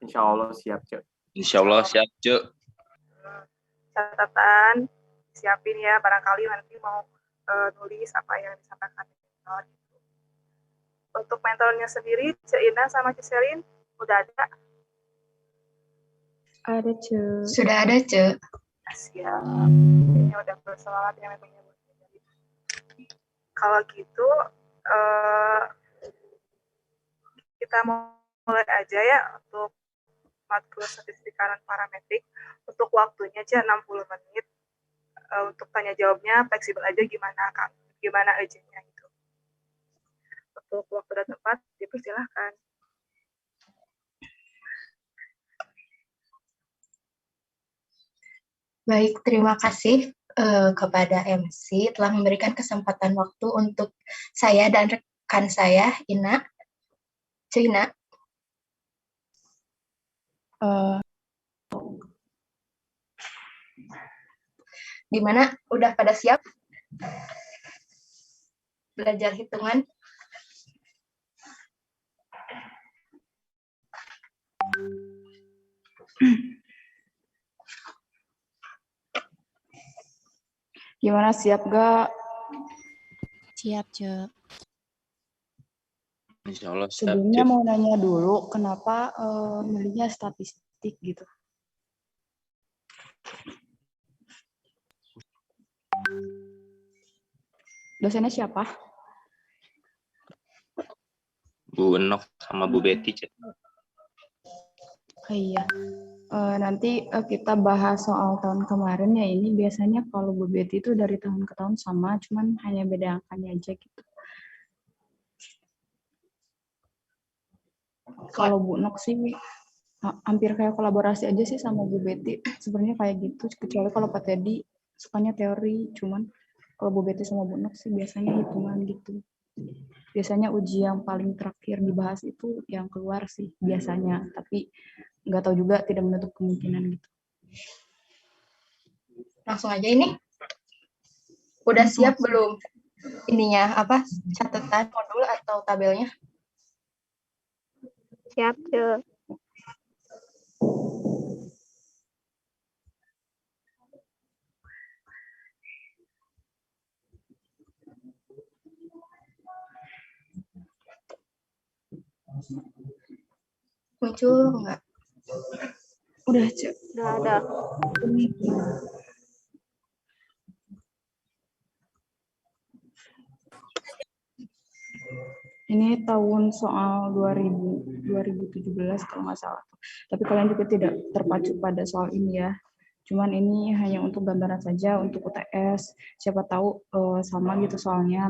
Insya Allah siap, Cek. Insya Allah siap, Cek. Catatan, siapin ya, barangkali nanti mau nulis apa yang disampaikan mentor. Untuk mentornya sendiri, Cek Ina sama Cek Selin, udah ada? Ada, Cek. Sudah ada, Cek. Siap. Ya udah bersemangat ya mentornya. Kalau gitu, kita mulai aja ya untuk matkul statistika dan parametrik. Untuk waktunya aja 60 menit. Untuk tanya jawabnya fleksibel aja gimana aja-nya gitu. Untuk waktu dan tempat dipersilahkan. Baik, terima kasih kepada MC telah memberikan kesempatan waktu untuk saya dan rekan saya, Ina. Ina. Gimana? Udah pada siap? Belajar hitungan? Gimana, siap gak? Siap, Cek. Insya Allah siap, Sebelumnya Cek. mau nanya dulu, kenapa milihnya statistik gitu? Dosennya siapa? Bu Enok sama Bu Betty, Cek. Oh, iya. Nanti kita bahas soal tahun kemarin ya. Ini biasanya kalau Bu Betty itu dari tahun ke tahun sama, cuman hanya beda angkanya aja gitu. Kalau Bu Nok sih hampir kayak kolaborasi aja sih sama Bu Betty. Sebenarnya kayak gitu, kecuali kalau Pak Teddy sukanya teori, cuman kalau Bu Betty sama Bu Nok sih biasanya hitungan gitu. Biasanya uji yang paling terakhir dibahas itu yang keluar sih biasanya, tapi nggak tahu juga, tidak menutup kemungkinan gitu. Langsung aja ini. Udah siap belum? Ininya apa? Catatan modul atau tabelnya? Siap, Cek. Muncul enggak? Udah, Cek. Udah ada. Ini tahun soal 2017 kalau nggak salah. Tapi kalian juga tidak terpacu pada soal ini ya. Cuman ini hanya untuk gambaran saja, untuk UTS. Siapa tahu sama gitu soalnya,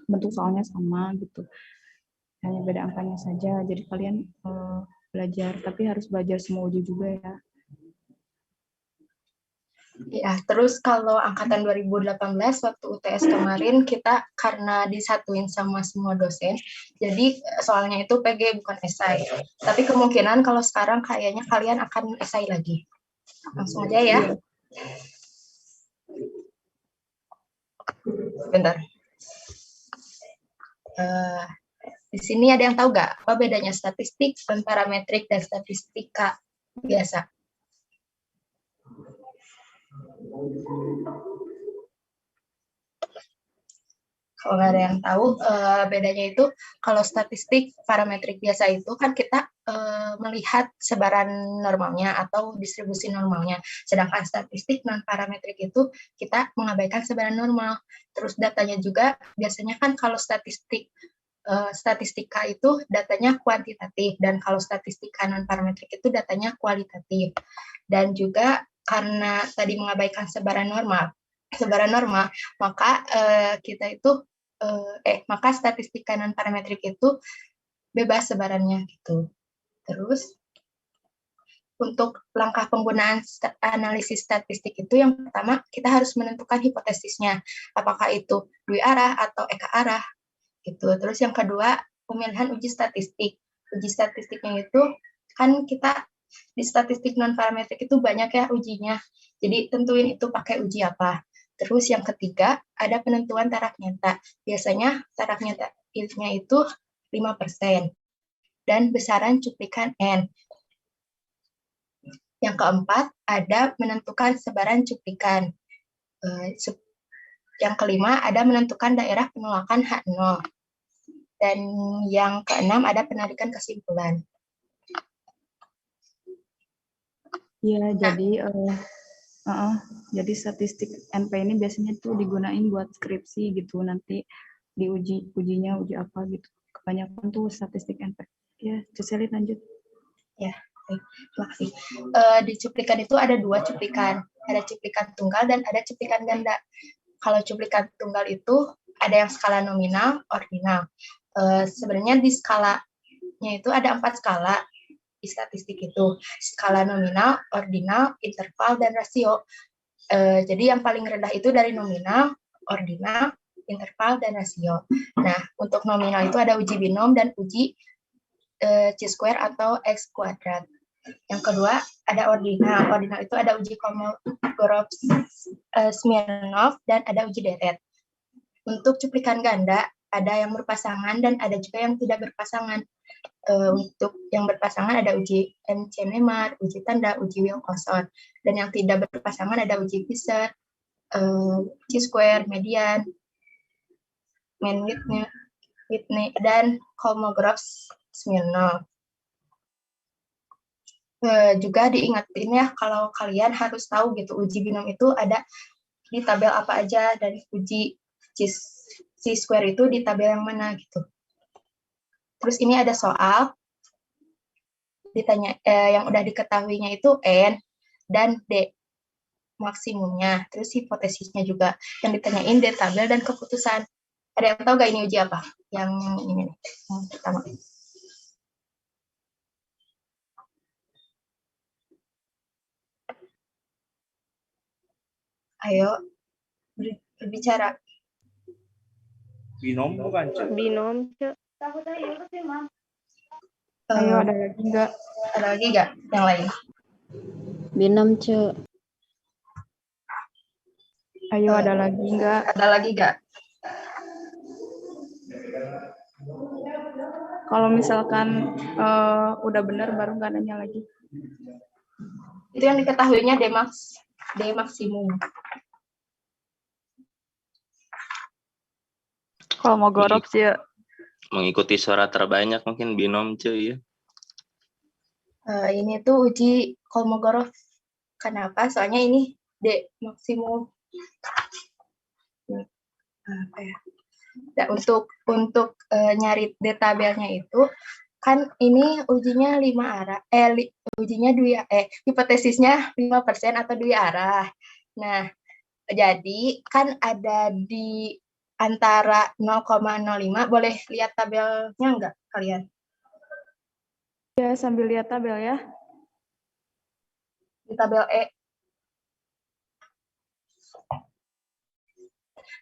bentuk soalnya sama gitu. Hanya beda angkanya saja. Jadi kalian belajar, tapi harus belajar semua uji juga ya. Ya, terus kalau angkatan 2018 waktu UTS kemarin kita karena disatuin sama semua dosen, jadi soalnya itu PG bukan esai. Tapi kemungkinan kalau sekarang kayaknya kalian akan esai lagi. Langsung aja ya. Bentar. Di sini ada yang tahu nggak apa bedanya statistik dan parametrik dan statistika biasa? Kalau nggak ada yang tahu, bedanya itu kalau statistik parametrik biasa itu kan kita melihat sebaran normalnya atau distribusi normalnya. Sedangkan statistik non parametrik itu kita mengabaikan sebaran normal. Terus datanya juga biasanya kan kalau statistika itu datanya kuantitatif dan kalau statistika non parametrik itu datanya kualitatif. Dan juga karena tadi mengabaikan sebaran normal, maka kita itu maka statistika non parametrik itu bebas sebarannya gitu. Terus untuk langkah penggunaan analisis statistik itu yang pertama kita harus menentukan hipotesisnya, apakah itu dwi arah atau eka arah gitu. Terus yang kedua pemilihan uji statistik. Uji statistiknya itu kan kita di statistik non parametrik itu banyak ya ujinya. Jadi tentuin itu pakai uji apa. Terus yang ketiga, ada penentuan taraf nyata. Biasanya taraf nyatanya itu 5% dan besaran cuplikan N. Yang keempat, ada menentukan sebaran cuplikan. Yang kelima, ada menentukan daerah penolakan H0. Dan yang keenam, ada penarikan kesimpulan. Iya, jadi statistik NP ini biasanya tuh digunain buat skripsi gitu, nanti ujinya uji apa gitu. Kebanyakan tuh statistik NP. Ya, Cecily lanjut. Ya, baik. Terima kasih. Di cuplikan itu ada 2 cuplikan. Ada cuplikan tunggal dan ada cuplikan ganda. Kalau cuplikan tunggal itu ada yang skala nominal, ordinal. Sebenarnya di skalanya itu ada 4 skala di statistik itu. Skala nominal, ordinal, interval, dan rasio. Jadi yang paling rendah itu dari nominal, ordinal, interval, dan rasio. Nah, untuk nominal itu ada uji binom dan uji C-square atau X kuadrat. Yang kedua, ada ordinal. Ordinal itu ada uji Kolmogorov-Smirnov dan ada uji deret. Untuk cuplikan ganda, ada yang berpasangan dan ada juga yang tidak berpasangan. Untuk yang berpasangan ada uji MC-Neymar, uji tanda, uji Wilcoxon. Dan yang tidak berpasangan ada uji Fisher, C-square, median, Whitney, dan Kolmogorov-Smirnov. Juga diingatin ya, kalau kalian harus tahu gitu, uji binom itu ada di tabel apa aja, dan uji C-square itu di tabel yang mana gitu. Terus ini ada soal, ditanya yang udah diketahuinya itu N dan D maksimumnya, terus hipotesisnya juga. Yang ditanyain D tabel dan keputusan. Ada yang tahu nggak ini uji apa? Yang ini nih, yang pertama. Ayo, berbicara. Binom bukan, Cek? Binom, Cek. Ayo, ada lagi nggak? Ada lagi nggak yang lain? Binom, Cek. Ayo, ada lagi nggak? Ada lagi nggak? Kalau misalkan udah benar baru nggak nanya lagi. Itu yang diketahuinya D maksimum. Kalau mau gorok sih ya. Mengikuti suara terbanyak mungkin binom cuy ya. Ini tuh uji Kolmogorov. Kenapa? Soalnya ini D maksimum. Apa ya? Nah, untuk nyari D tabelnya itu kan ini ujinya 5 arah. Ujinya hipotesisnya 5% atau 2 arah. Nah, jadi kan ada di antara 0,05, boleh lihat tabelnya nggak kalian? Ya, sambil lihat tabel ya. Di tabel E.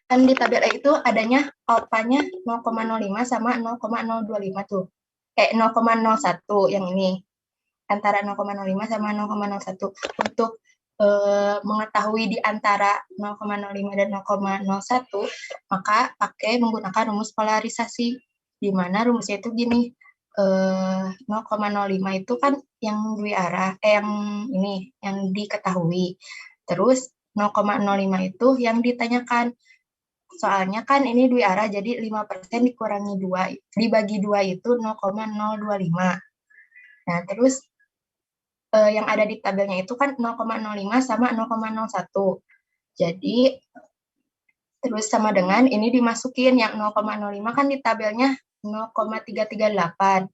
Kan di tabel E itu adanya alfanya 0,05 sama 0,025 tuh. 0,01 yang ini. Antara 0,05 sama 0,01. Untuk mengetahui di antara 0,05 dan 0,01, maka pakai menggunakan rumus polarisasi, di mana rumusnya itu gini, 0,05 itu kan yang dua arah, yang ini, yang diketahui. Terus 0,05 itu yang ditanyakan. Soalnya kan ini dua arah, jadi 5% dikurangi 2, dibagi 2 itu 0,025. Nah, terus yang ada di tabelnya itu kan 0,05 sama 0,01. Jadi, terus sama dengan ini dimasukin yang 0,05 kan di tabelnya 0,338.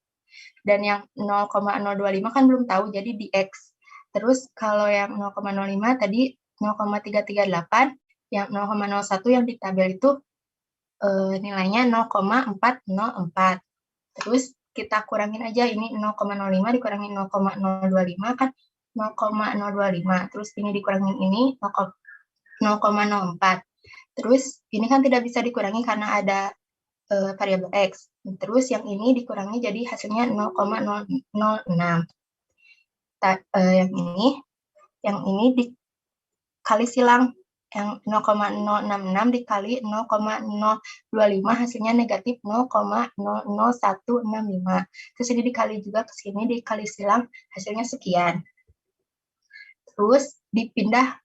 Dan yang 0,025 kan belum tahu, jadi di X. Terus kalau yang 0,05 tadi 0,338, yang 0,01 yang di tabel itu nilainya 0,404. Terus kita kurangin aja, ini 0,05 dikurangi 0,025 kan 0,025. Terus ini dikurangin ini 0,04. Terus ini kan tidak bisa dikurangi karena ada variabel X. Terus yang ini dikurangi jadi hasilnya 0,006. Yang ini dikali silang. Yang 0,066 dikali 0,025 hasilnya negatif 0,00165. Terus ini dikali juga ke sini dikali silang hasilnya sekian. Terus dipindah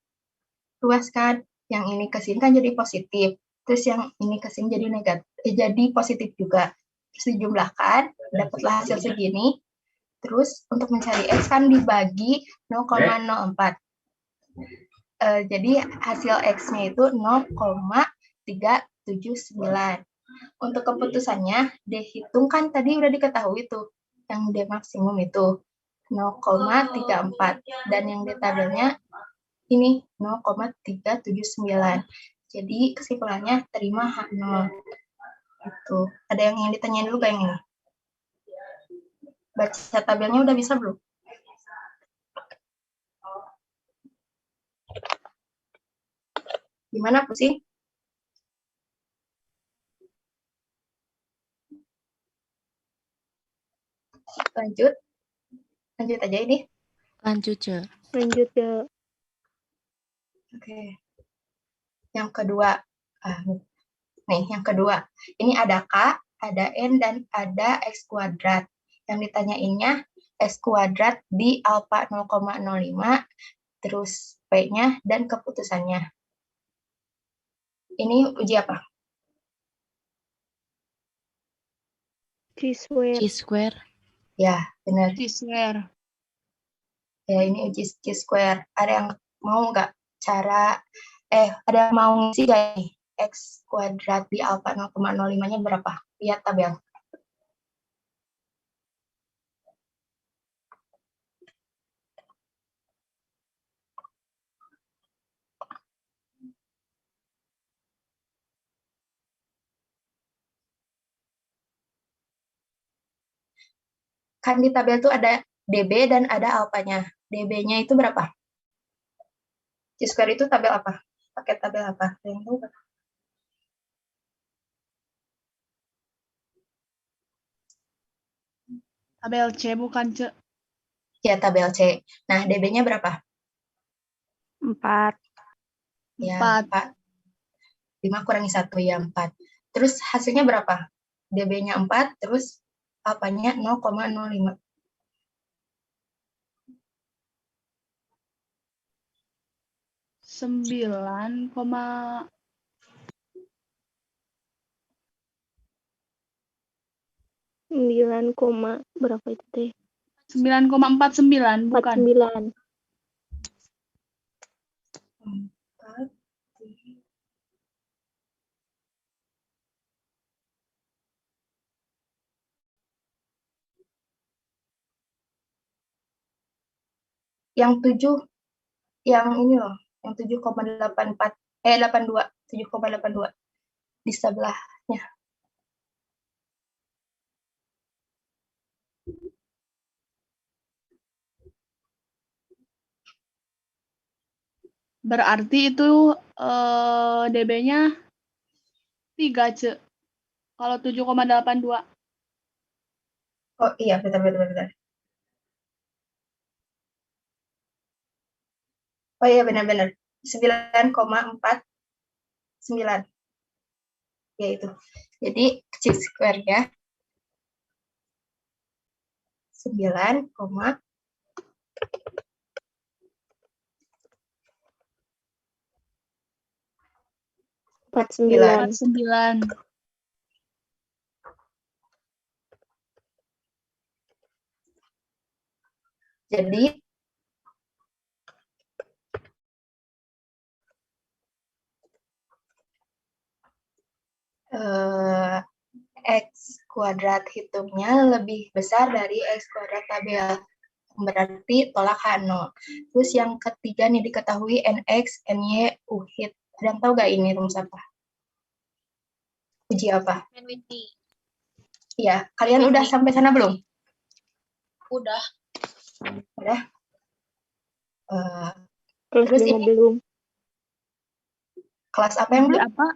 ruaskan. Yang ini ke sini kan jadi positif. Terus yang ini ke sini jadi negatif, jadi positif juga. Terus dijumlahkan, dapatlah hasil segini. Terus untuk mencari X kan dibagi 0,04. Jadi hasil X-nya itu 0,379. Untuk keputusannya, dihitung kan tadi udah diketahui tuh, yang D maksimum itu 0,34. Dan yang di tabelnya ini 0,379. Jadi kesimpulannya terima H0. Itu. Ada yang ingin ditanyain dulu gak yang ini? Baca tabelnya udah bisa belum? Gimana pusing? Lanjut. Lanjut aja ini. Lanjut, Ce. Lanjut ya. Oke. Yang kedua. Nih, yang kedua. Ini ada K, ada N, dan ada X kuadrat. Yang ditanyainnya X kuadrat di alfa 0,05, terus P-nya, dan keputusannya. Ini uji apa? Ciswer. Chi-square. Ya, benar. Square. Ya, ini uji Chi-square. Ada yang mau nggak cara, ada yang mau ngisi nggak nih? X kuadrat di alfa 0,05-nya berapa? Lihat tabel. Kan di tabel itu ada DB dan ada alfanya. DB-nya itu berapa? Chi-square itu tabel apa? Pakai tabel apa? Ada yang tahu nggak? Tabel C bukan Ce. Ya, tabel C. Nah, DB-nya berapa? 4. Ya, 4. 4. 5 kurangi 1, ya 4. Terus hasilnya berapa? DB-nya 4, terus alfanya 0,05. 9, 9, berapa itu teh? 9,49 bukan. 49. 4. Yang 7, yang ini loh, yang 7,84, 82, 7,82 di sebelahnya. Berarti itu DB-nya 3 Ce. Kalau 7,82. Oh iya, benar. Oh iya, benar. 9,49. Ya itu. Jadi Chi-square-nya 9, 49. 49. jadi X kuadrat hitungnya lebih besar dari X kuadrat tabel. Berarti tolak H0. Terus yang ketiga nih diketahui NX, NY, UHIT. Ada yang tahu gak ini rumus apa? Uji apa? Iya, kalian udah sampai sana belum? Udah. Udah. Kelas Terus 5 ini belum. kelas apa yang belum? Apa?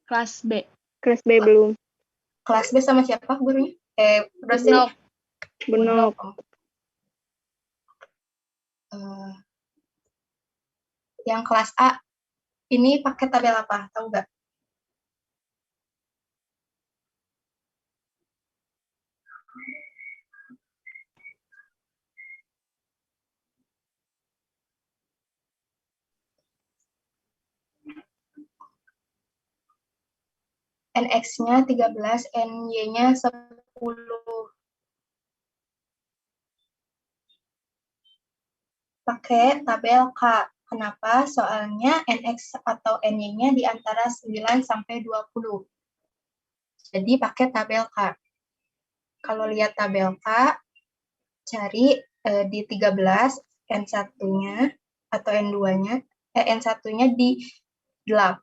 Kelas B. Kelas B belum. Kelas B sama siapa gurunya? Dosennya? Benok. Yang kelas A ini pakai tabel apa? Tahu nggak? NX-nya 13, NY-nya 10. Pakai tabel K. Kenapa? Soalnya NX atau NY-nya di antara 9 sampai 20. Jadi pakai tabel K. Kalau lihat tabel K, cari di 13 N1-nya atau N2-nya, N1-nya di 8,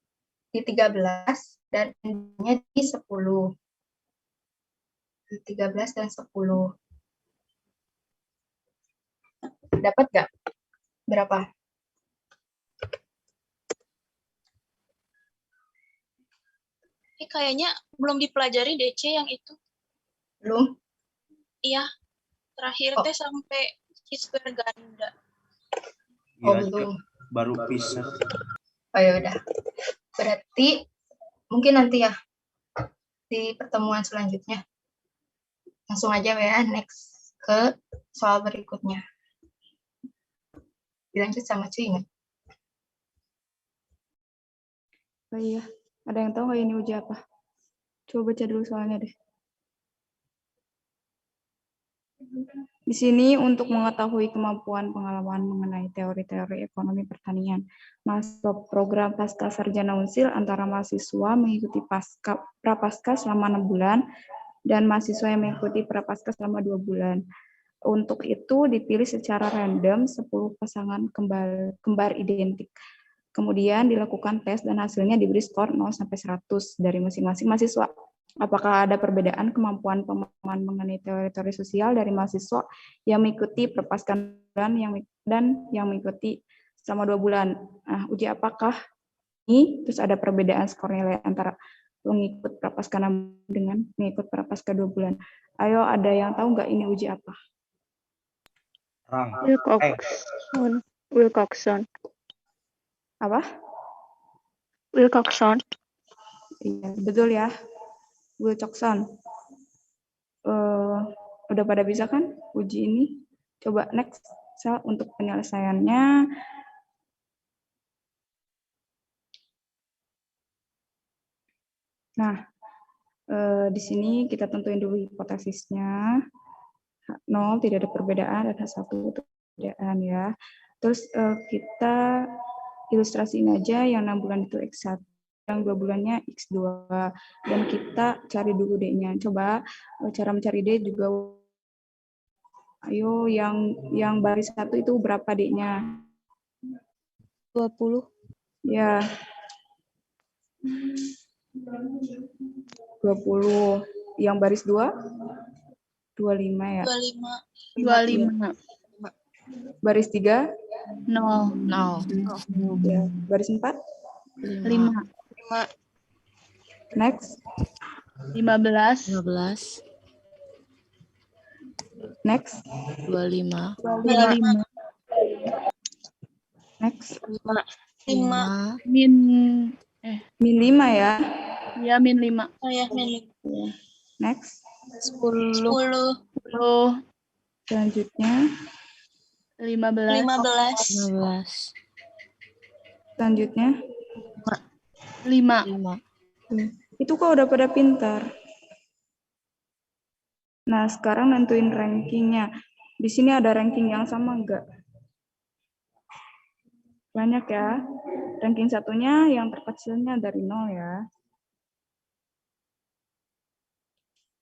di 13 dan N2-nya di 10. Di 13 dan 10. Dapat nggak? Berapa? Ini kayaknya belum dipelajari DC yang itu. Belum? Iya. Terakhir Oh. teh sampai C-square ganda. Oh, Iya, belum. baru pisah. Oh ya udah. Berarti mungkin nanti ya di pertemuan selanjutnya. Langsung aja ya next ke soal berikutnya. Dilanjut sama cuy nggak? Oh iya, ada yang tahu nggak ini uji apa? Coba baca dulu soalnya deh. Di sini untuk mengetahui kemampuan pengalaman mengenai teori-teori ekonomi pertanian, masuk program pasca sarjana Unsil antara mahasiswa mengikuti prapaskah selama 6 bulan dan mahasiswa yang mengikuti prapaskah selama 2 bulan. Untuk itu dipilih secara random 10 pasangan kembar identik. Kemudian dilakukan tes dan hasilnya diberi skor 0 sampai 100 dari masing-masing mahasiswa. Apakah ada perbedaan kemampuan pemahaman mengenai teori-teori sosial dari mahasiswa yang mengikuti prapaskah dan yang mengikuti selama 2 bulan? Nah, uji apakah ini? Terus ada perbedaan skor nilai antara mengikut prapaskah dengan mengikut prapaskah 2 bulan. Ayo, ada yang tahu nggak ini uji apa? Wilcoxon. Apa? Wilcoxon. Iya, betul ya. Wilcoxon. Udah pada bisa kan uji ini? Coba next Sel, untuk penyelesaiannya. Nah, di sini kita tentuin dulu hipotesisnya. H0 tidak ada perbedaan dan H1 itu perbedaan ya. Terus kita ilustrasiin aja yang 6 bulan itu X1, yang 2 bulannya X2, dan kita cari dulu D-nya. Coba cara mencari D juga, ayo yang baris 1 itu berapa D-nya? 20. Ya. 20. Yang baris 2? 25 ya? 25. Baris 3? 0. 0. Ya. Baris 4? 5. Next. 15. 15. Next. 25. 25. Next. 5. Min. Min 5 ya? Ya, min 5. Oh ya, min 5. Next. 10. 10. Selanjutnya. 15. 15. Selanjutnya. 5. Itu kok udah pada pintar. Nah, sekarang nentuin rankingnya. Di sini ada ranking yang sama enggak? Banyak ya. Ranking satunya yang terkecilnya dari 0 ya.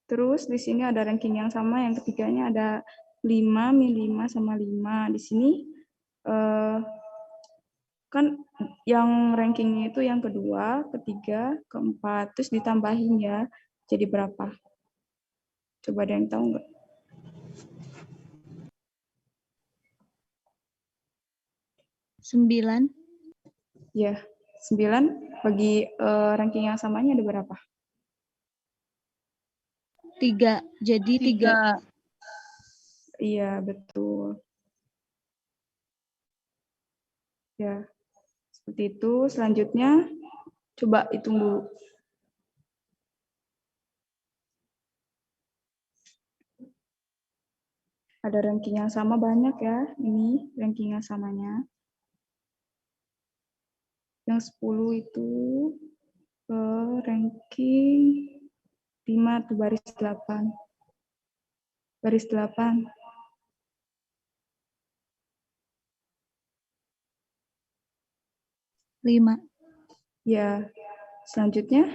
Terus di sini ada ranking yang sama, yang ketiganya ada 5, min 5 sama 5. Di sini kan yang rankingnya itu yang kedua, ketiga, keempat, terus ditambahin ya. Jadi berapa? Coba ada yang tahu nggak? Sembilan. Ya, 9 bagi ranking yang samanya ada berapa? 3. Jadi 3. Iya, betul. Ya, seperti itu. Selanjutnya, coba hitung dulu. Ada ranking yang sama banyak ya. Ini ranking yang samanya. Yang 10 itu Ranking 5 tuh baris 8. Baris 8. Lima. Ya, selanjutnya.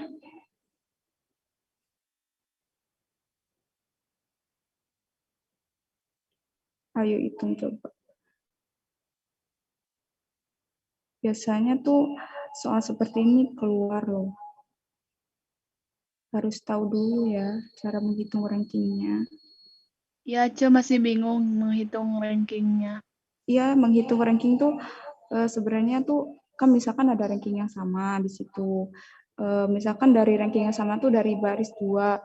Ayo hitung coba. Biasanya tuh soal seperti ini keluar loh. Harus tahu dulu ya cara menghitung rankingnya. Ya, Ce masih bingung menghitung rankingnya. Iya, menghitung ranking tuh sebenarnya tuh kan misalkan ada ranking yang sama di situ. Misalkan dari ranking yang sama tuh dari baris 2,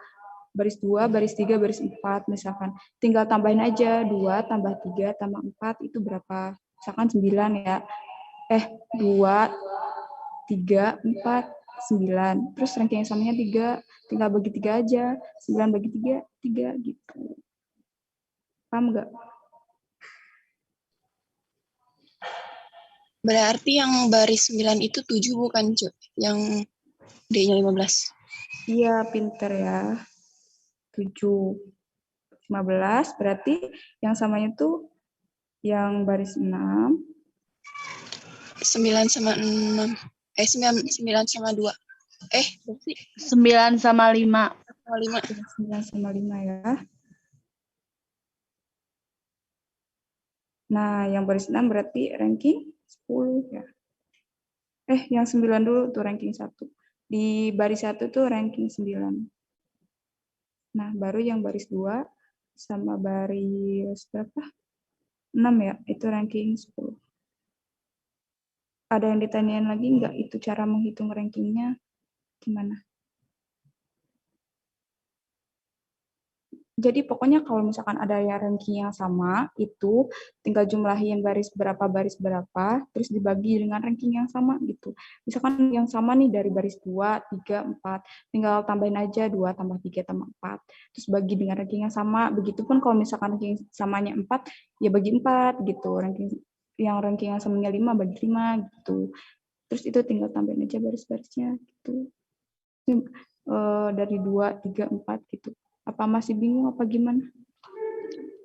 baris 2, baris 3, baris 4 misalkan. Tinggal tambahin aja 2 tambah 3 tambah 4 itu berapa? Misalkan 9 ya. 2, 3, 4, 9. Terus ranking yang samanya 3, tinggal bagi 3 aja. 9 bagi 3, 3 gitu. Paham nggak? Berarti yang baris 9 itu 7 bukan, Cuk? Yang D-nya 15. Iya, pinter ya. 7. 15 berarti yang samanya tuh yang baris 6. 9 sama 6. 9 sama 2. Berarti 9 sama 5. sama 5. 9 sama 5 ya. Nah, yang baris 6 berarti ranking 10 ya. Yang 9 dulu tuh ranking 1. Di baris 1 tuh ranking 9. Nah, baru yang baris 2 sama baris berapa? 6 ya, itu ranking 10. Ada yang ditanyain lagi nggak itu cara menghitung rankingnya gimana? Jadi pokoknya kalau misalkan ada yang ranking yang sama, itu tinggal jumlahin baris berapa, terus dibagi dengan ranking yang sama gitu. Misalkan yang sama nih dari baris 2, 3, 4, tinggal tambahin aja 2 tambah 3 tambah 4. Terus bagi dengan ranking yang sama, begitupun kalau misalkan ranking samanya 4, ya bagi 4 gitu. Ranking yang samanya 5 bagi 5 gitu. Terus itu tinggal tambahin aja baris-barisnya gitu. Dari 2, 3, 4 gitu. Apa masih bingung apa gimana?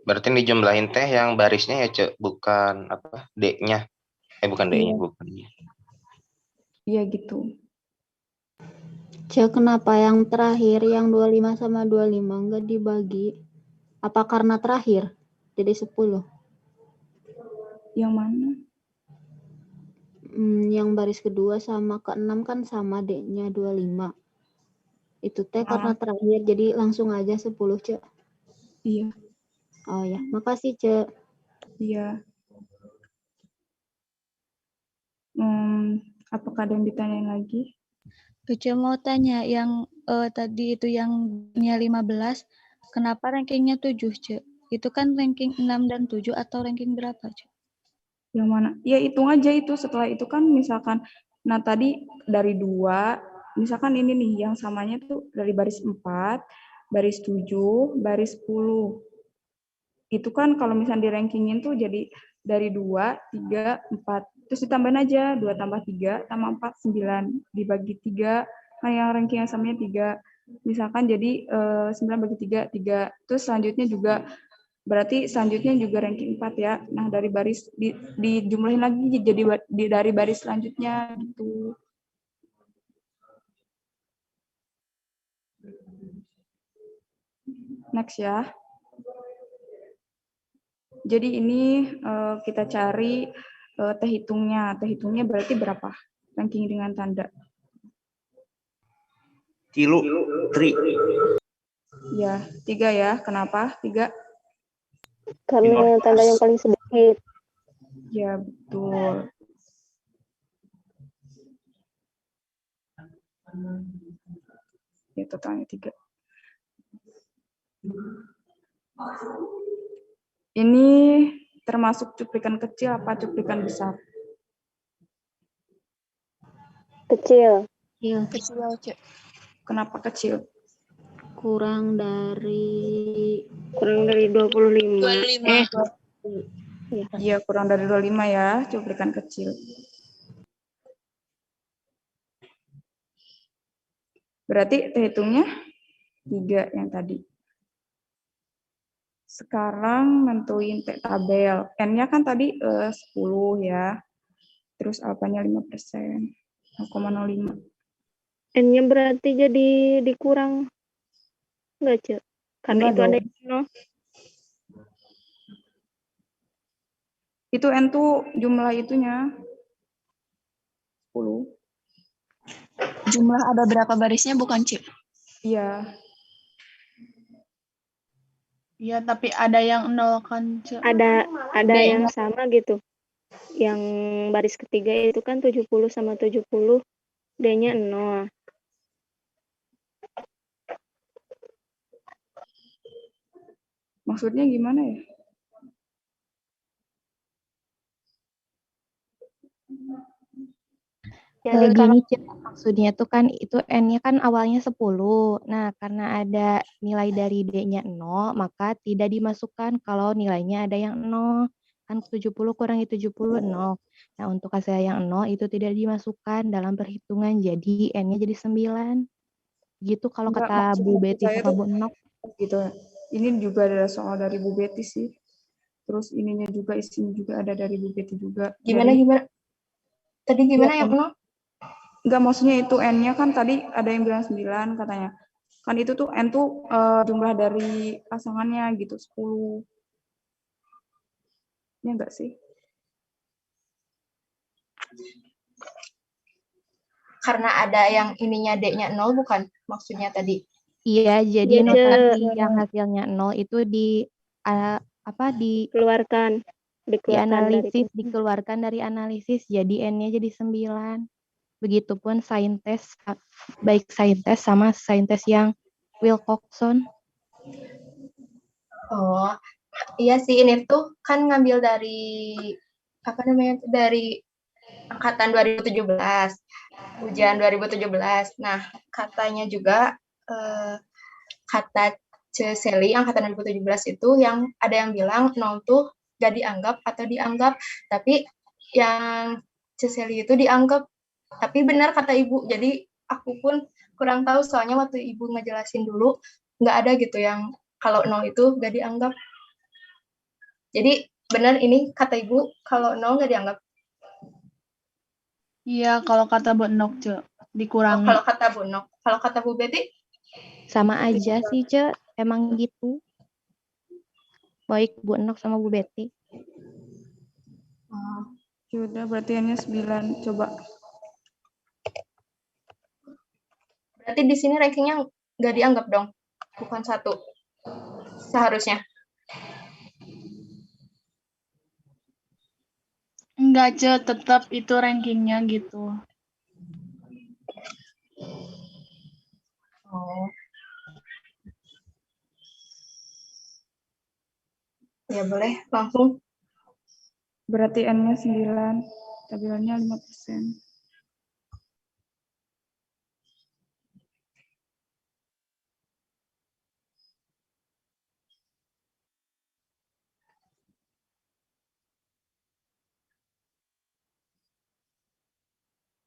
Berarti dijumlahin teh yang barisnya ya, Cek, bukan apa? D-nya. Bukan D-nya, bukan. Iya gitu. Cek, kenapa yang terakhir yang 25 sama 25 enggak dibagi? Apa karena terakhir? Jadi 10. Yang mana? Yang baris kedua sama ke-6 kan sama D-nya 25. Itu teh karena terakhir, jadi langsung aja 10, Cek. Iya. Oh ya, makasih, Cek. Iya. Apakah ada yang ditanyain lagi? Kece mau tanya, yang tadi itu yang 15, kenapa rankingnya 7, Cek? Itu kan ranking 6 dan 7 atau ranking berapa, Cek? Yang mana? Ya hitung aja itu. Setelah itu kan misalkan, nah tadi dari 2, misalkan ini nih, yang samanya tuh dari baris 4, baris 7, baris 10. Itu kan kalau misalnya di rankingin tuh jadi dari 2, 3, 4. Terus ditambahin aja 2 tambah 3 tambah 4, 9. Dibagi 3, nah yang ranking yang samanya 3. Misalkan jadi 9 bagi 3, 3. Terus selanjutnya juga, berarti selanjutnya juga ranking 4 ya. Nah dari baris, dijumlahin lagi jadi dari baris selanjutnya gitu. Next ya. Jadi ini kita cari teh hitungnya. Teh hitungnya berarti berapa? Ranking dengan tanda. Kilo, tri. Ya, 3 ya. Kenapa? 3? Karena tanda yang paling sedikit. Ya, betul. Ya, totalnya 3. Ini termasuk cuplikan kecil apa cuplikan besar? Kecil. Iya, Kecil, Cek. Kenapa kecil? kurang dari 25. 25. Iya, kurang dari 25 ya, cuplikan kecil. Berarti hitungnya 3 yang tadi. Sekarang nentuin tabel. N-nya kan tadi 10 ya. Terus alfanya 5%. 0,05. N-nya berarti jadi dikurang. Enggak, Cek? Karena Enggak itu ada dong. yang 0. Itu N tuh jumlah itunya 10. Jumlah ada berapa barisnya bukan, Cik? Iya. Iya, tapi ada yang 0 kan, Cek. Ada D-nya. yang sama gitu. Yang baris ketiga itu kan 70 sama 70. D-nya 0. Maksudnya gimana ya? Jadi Gini, Cek, maksudnya tuh kan itu N-nya kan awalnya 10. Nah, karena ada nilai dari D-nya 0, maka tidak dimasukkan kalau nilainya ada yang 0. Kan 70 kurangi 70, 0. Nah, untuk hasil yang 0 itu tidak dimasukkan dalam perhitungan, jadi N-nya jadi 9. Gitu kalau Enggak, kata Bu Betty saya sama tuh Bu Enok. gitu. Ini juga ada soal dari Bu Betty sih. Terus ininya juga, isinya juga ada dari Bu Betty juga. Gimana? Tadi gimana yang 0? Enggak, maksudnya itu N-nya kan tadi ada yang bilang 9 katanya. Kan itu tuh N tuh jumlah dari pasangannya gitu, 10. Ya enggak sih? Karena ada yang ininya D-nya 0 bukan maksudnya tadi? Iya, jadi Iya, nanti yang hasilnya 0 itu dikeluarkan dianalisis, dikeluarkan dari analisis, jadi N-nya jadi 9. Begitupun saintes, baik saintes sama saintes yang Wilcoxon. Oh, iya sih, ini tuh kan ngambil dari dari angkatan 2017, ujian 2017. Nah, katanya juga kata Ceseli angkatan 2017 itu yang ada yang bilang 0 tuh gak dianggap atau dianggap, tapi yang Ceseli itu dianggap. Tapi benar kata Ibu, jadi aku pun kurang tahu soalnya waktu Ibu ngejelasin dulu nggak ada gitu yang kalau 0 itu gak dianggap. Jadi benar ini kata Ibu, kalau 0 nggak dianggap. Iya, kalau kata Bu Enok, Cek, dikurangi. Kalau kata Bu Nok, kalau kata Bu Betty? Sama aja sih, Cek. Emang gitu. Baik Bu Enok sama Bu Betty. Yaudah, berarti N-nya 9. Coba. Berarti di sini rankingnya nggak dianggap dong? Bukan 1. Seharusnya. Enggak, Cek, tetap itu rankingnya gitu. Oh. Ya boleh, langsung. Berarti N-nya 9, tabelnya 5%.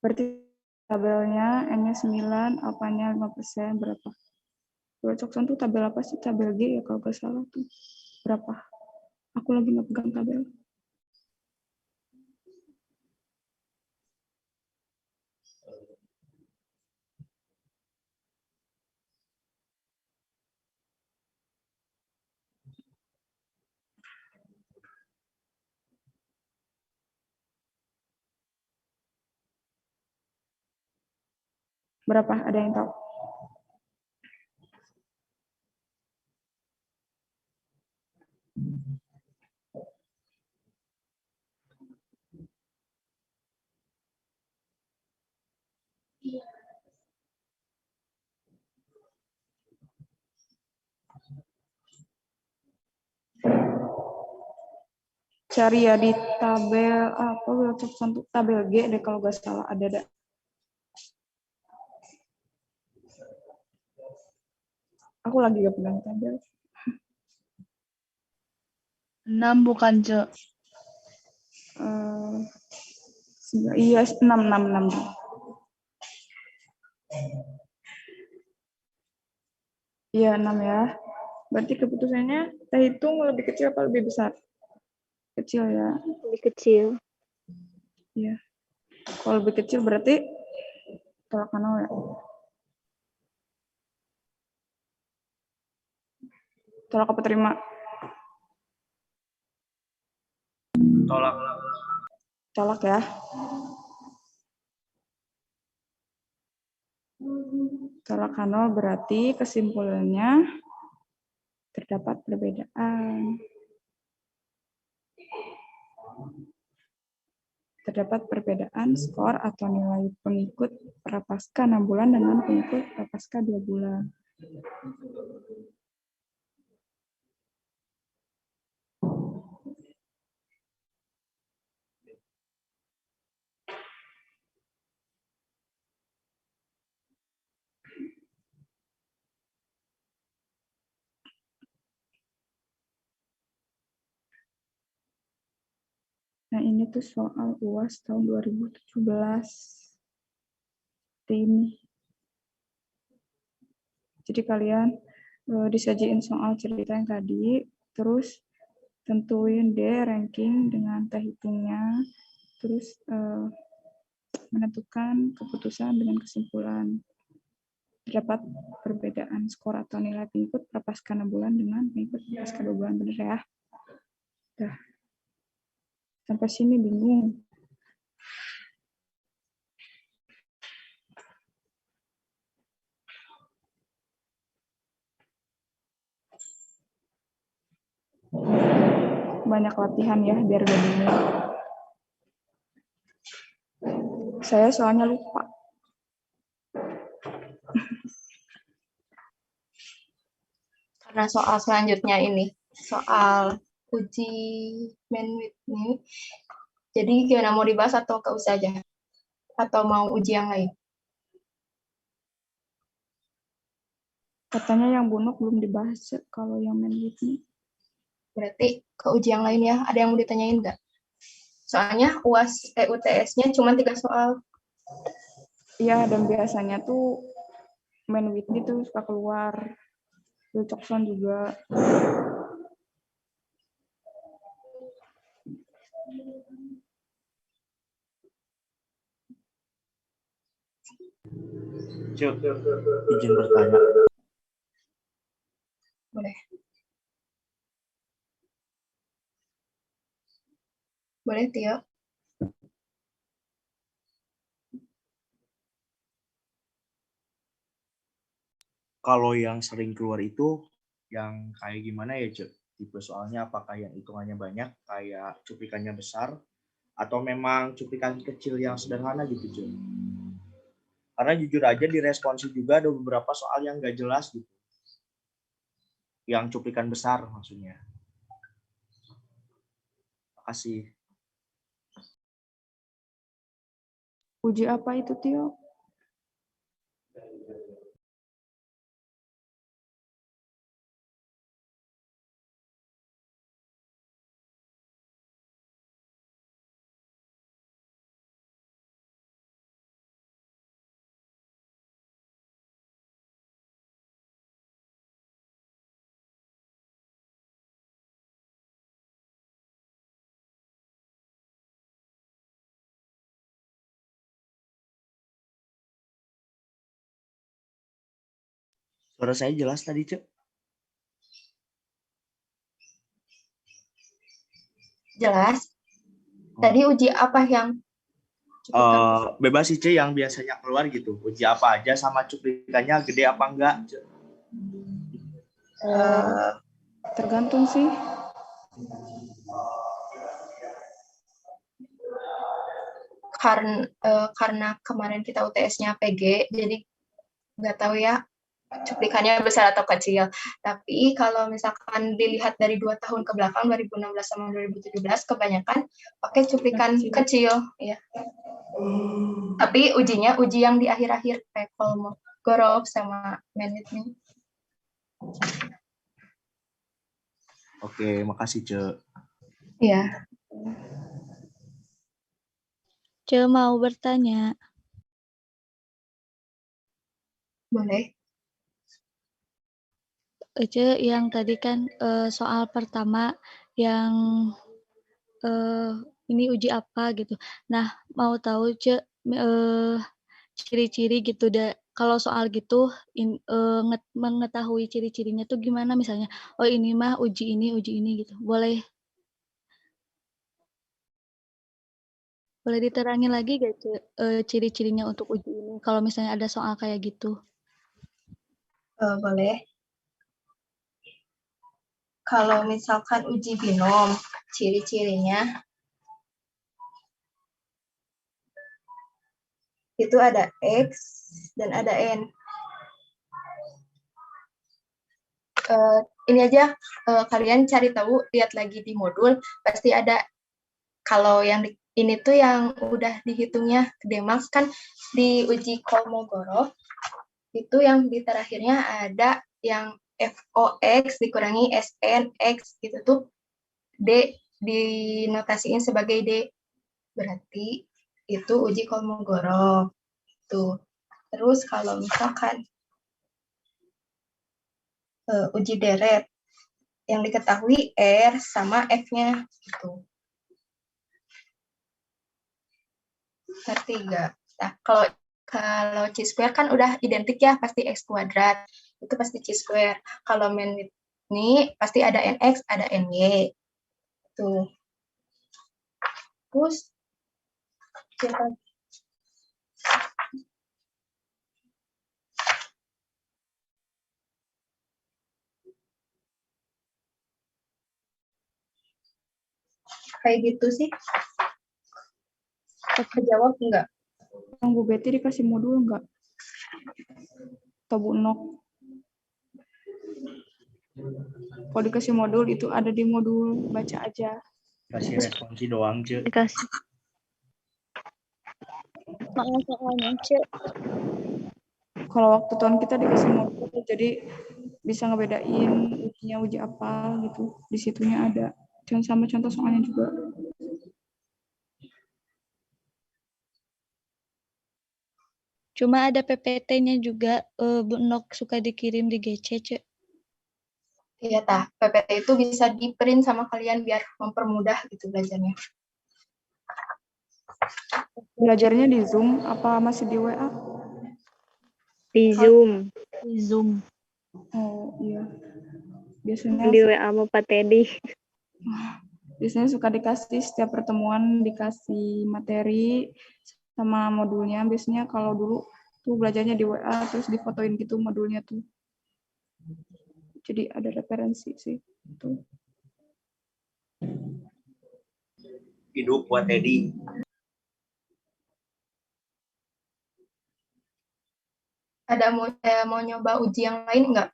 Berarti tabelnya N-nya 9, alfanya 5%, berapa? Wilcoxon tuh tabel apa sih? Tabel G ya kalau nggak salah tuh. Berapa? Aku lagi nggak pegang tabel. Berapa? Ada yang tahu? Cari ya di tabel apa? Wilcoxon tuh tabel G deh kalau nggak salah ada. Aku lagi gak pegang tabel. 6 bukan, Cek. Iya, 6. Iya, 6 ya. Berarti keputusannya kita hitung lebih kecil apa lebih besar? Kecil ya. Lebih kecil. Iya. Kalau lebih kecil berarti tolak nol ya. Tolak apa terima? Tolak. Tolak ya. Tolak nol berarti kesimpulannya terdapat perbedaan. Terdapat perbedaan skor atau nilai pengikut prapaskah 6 bulan dengan pengikut prapaskah 2 bulan. Nah, ini tuh soal UAS tahun 2017. Ini. Jadi kalian disajiin soal cerita yang tadi, terus tentuin deh ranking dengan teh hitungnya, terus menentukan keputusan dengan kesimpulan. Terdapat perbedaan skor atau nilai pengikut prapaskah 6 bulan dengan pengikut prapaskah 2 bulan, bener ya? Dah. Sampai sini bingung. Banyak latihan ya biar gak bingung. Saya soalnya lupa. Karena soal selanjutnya ini, soal uji Menwit ini, jadi gimana, mau dibahas atau nggak usah aja? Atau mau uji yang lain? Katanya yang bunuk belum dibahas kalau yang Menwit ini. Berarti ke uji yang lain ya. Ada yang mau ditanyain nggak? Soalnya UTS-nya cuma 3 soal. Iya, dan biasanya tuh Menwit itu suka keluar. Wilcoxon juga. Cuk, izin bertanya. Boleh. Boleh, Tio. Kalau yang sering keluar itu yang kayak gimana ya, Cuk? Tipe soalnya apakah yang hitungannya banyak, kayak cuplikannya besar, atau memang cuplikan kecil yang sederhana gitu, Cuk? Karena jujur aja di responsi juga ada beberapa soal yang nggak jelas gitu. Yang cuplikan besar maksudnya. Makasih. Uji apa itu, Tio? Suara saya jelas tadi, Cuk? Jelas. Tadi uji apa yang bebas sih, Cuk, yang biasanya keluar gitu. Uji apa aja sama cuplikannya gede apa enggak, Cuk? Tergantung sih. Karena kemarin kita UTS-nya PG, jadi nggak tahu ya cuplikannya besar atau kecil. Tapi kalau misalkan dilihat dari 2 tahun ke belakang, 2016 sama 2017, kebanyakan pakai cuplikan kecil. Ya. Tapi ujinya uji yang di akhir-akhir kayak Kolmogorov sama Menwit nih. Oke, makasih, Cuk. Iya. Ce mau bertanya. Boleh. Ece yang tadi kan soal pertama yang ini uji apa gitu. Nah, mau tahu ciri-ciri gitu kalau soal gitu mengetahui ciri-cirinya tuh gimana misalnya, oh ini mah uji ini gitu. Boleh diterangin lagi gak ciri-cirinya untuk uji ini kalau misalnya ada soal kayak gitu? Boleh. Kalau misalkan uji binom, ciri-cirinya itu ada X dan ada N. Ini aja kalian cari tahu, lihat lagi di modul, pasti ada. Kalau yang ini tuh yang udah dihitungnya Demax kan di uji Kolmogorov, itu yang di terakhirnya ada yang FOX dikurangi SNX, itu tuh D dinotasiin sebagai D. Berarti itu uji Kolmogorov. Tuh. Terus kalau misalkan uji deret, yang diketahui R sama F-nya gitu. Ngerti nggak? Nah, kalau C-square kan udah identik ya, pasti X kuadrat. Itu pasti C-square. Kalau main ini pasti ada NX, ada NY. Tuh. Terus, kayak gitu sih. Kejawab enggak? Yang Bu Betty dikasih modul enggak? Atau Bu Nok? Kalau dikasih modul itu ada di modul, baca aja. Kasih responsi doang, Ce. Dikasih. Mana soalnya, Ce? Kalau waktu tahun kita dikasih modul, jadi bisa ngebedain ujinya uji apa gitu. Di situnya ada. Dan sama contoh soalnya juga. Cuma ada PPT-nya juga, Bu Nok suka dikirim di GC, Ce. Iya, PPT itu bisa di-print sama kalian biar mempermudah gitu belajarnya. Belajarnya di Zoom apa masih di WA? Di Zoom. Di Zoom. Oh, iya. Biasanya Di WA sama Pak Teddy. Biasanya suka dikasih setiap pertemuan, dikasih materi sama modulnya. Biasanya kalau dulu tuh belajarnya di WA, terus difotoin gitu modulnya tuh. Jadi ada referensi sih. Tuh. Hidup buat Teddy. Ada mau nyoba uji yang lain nggak?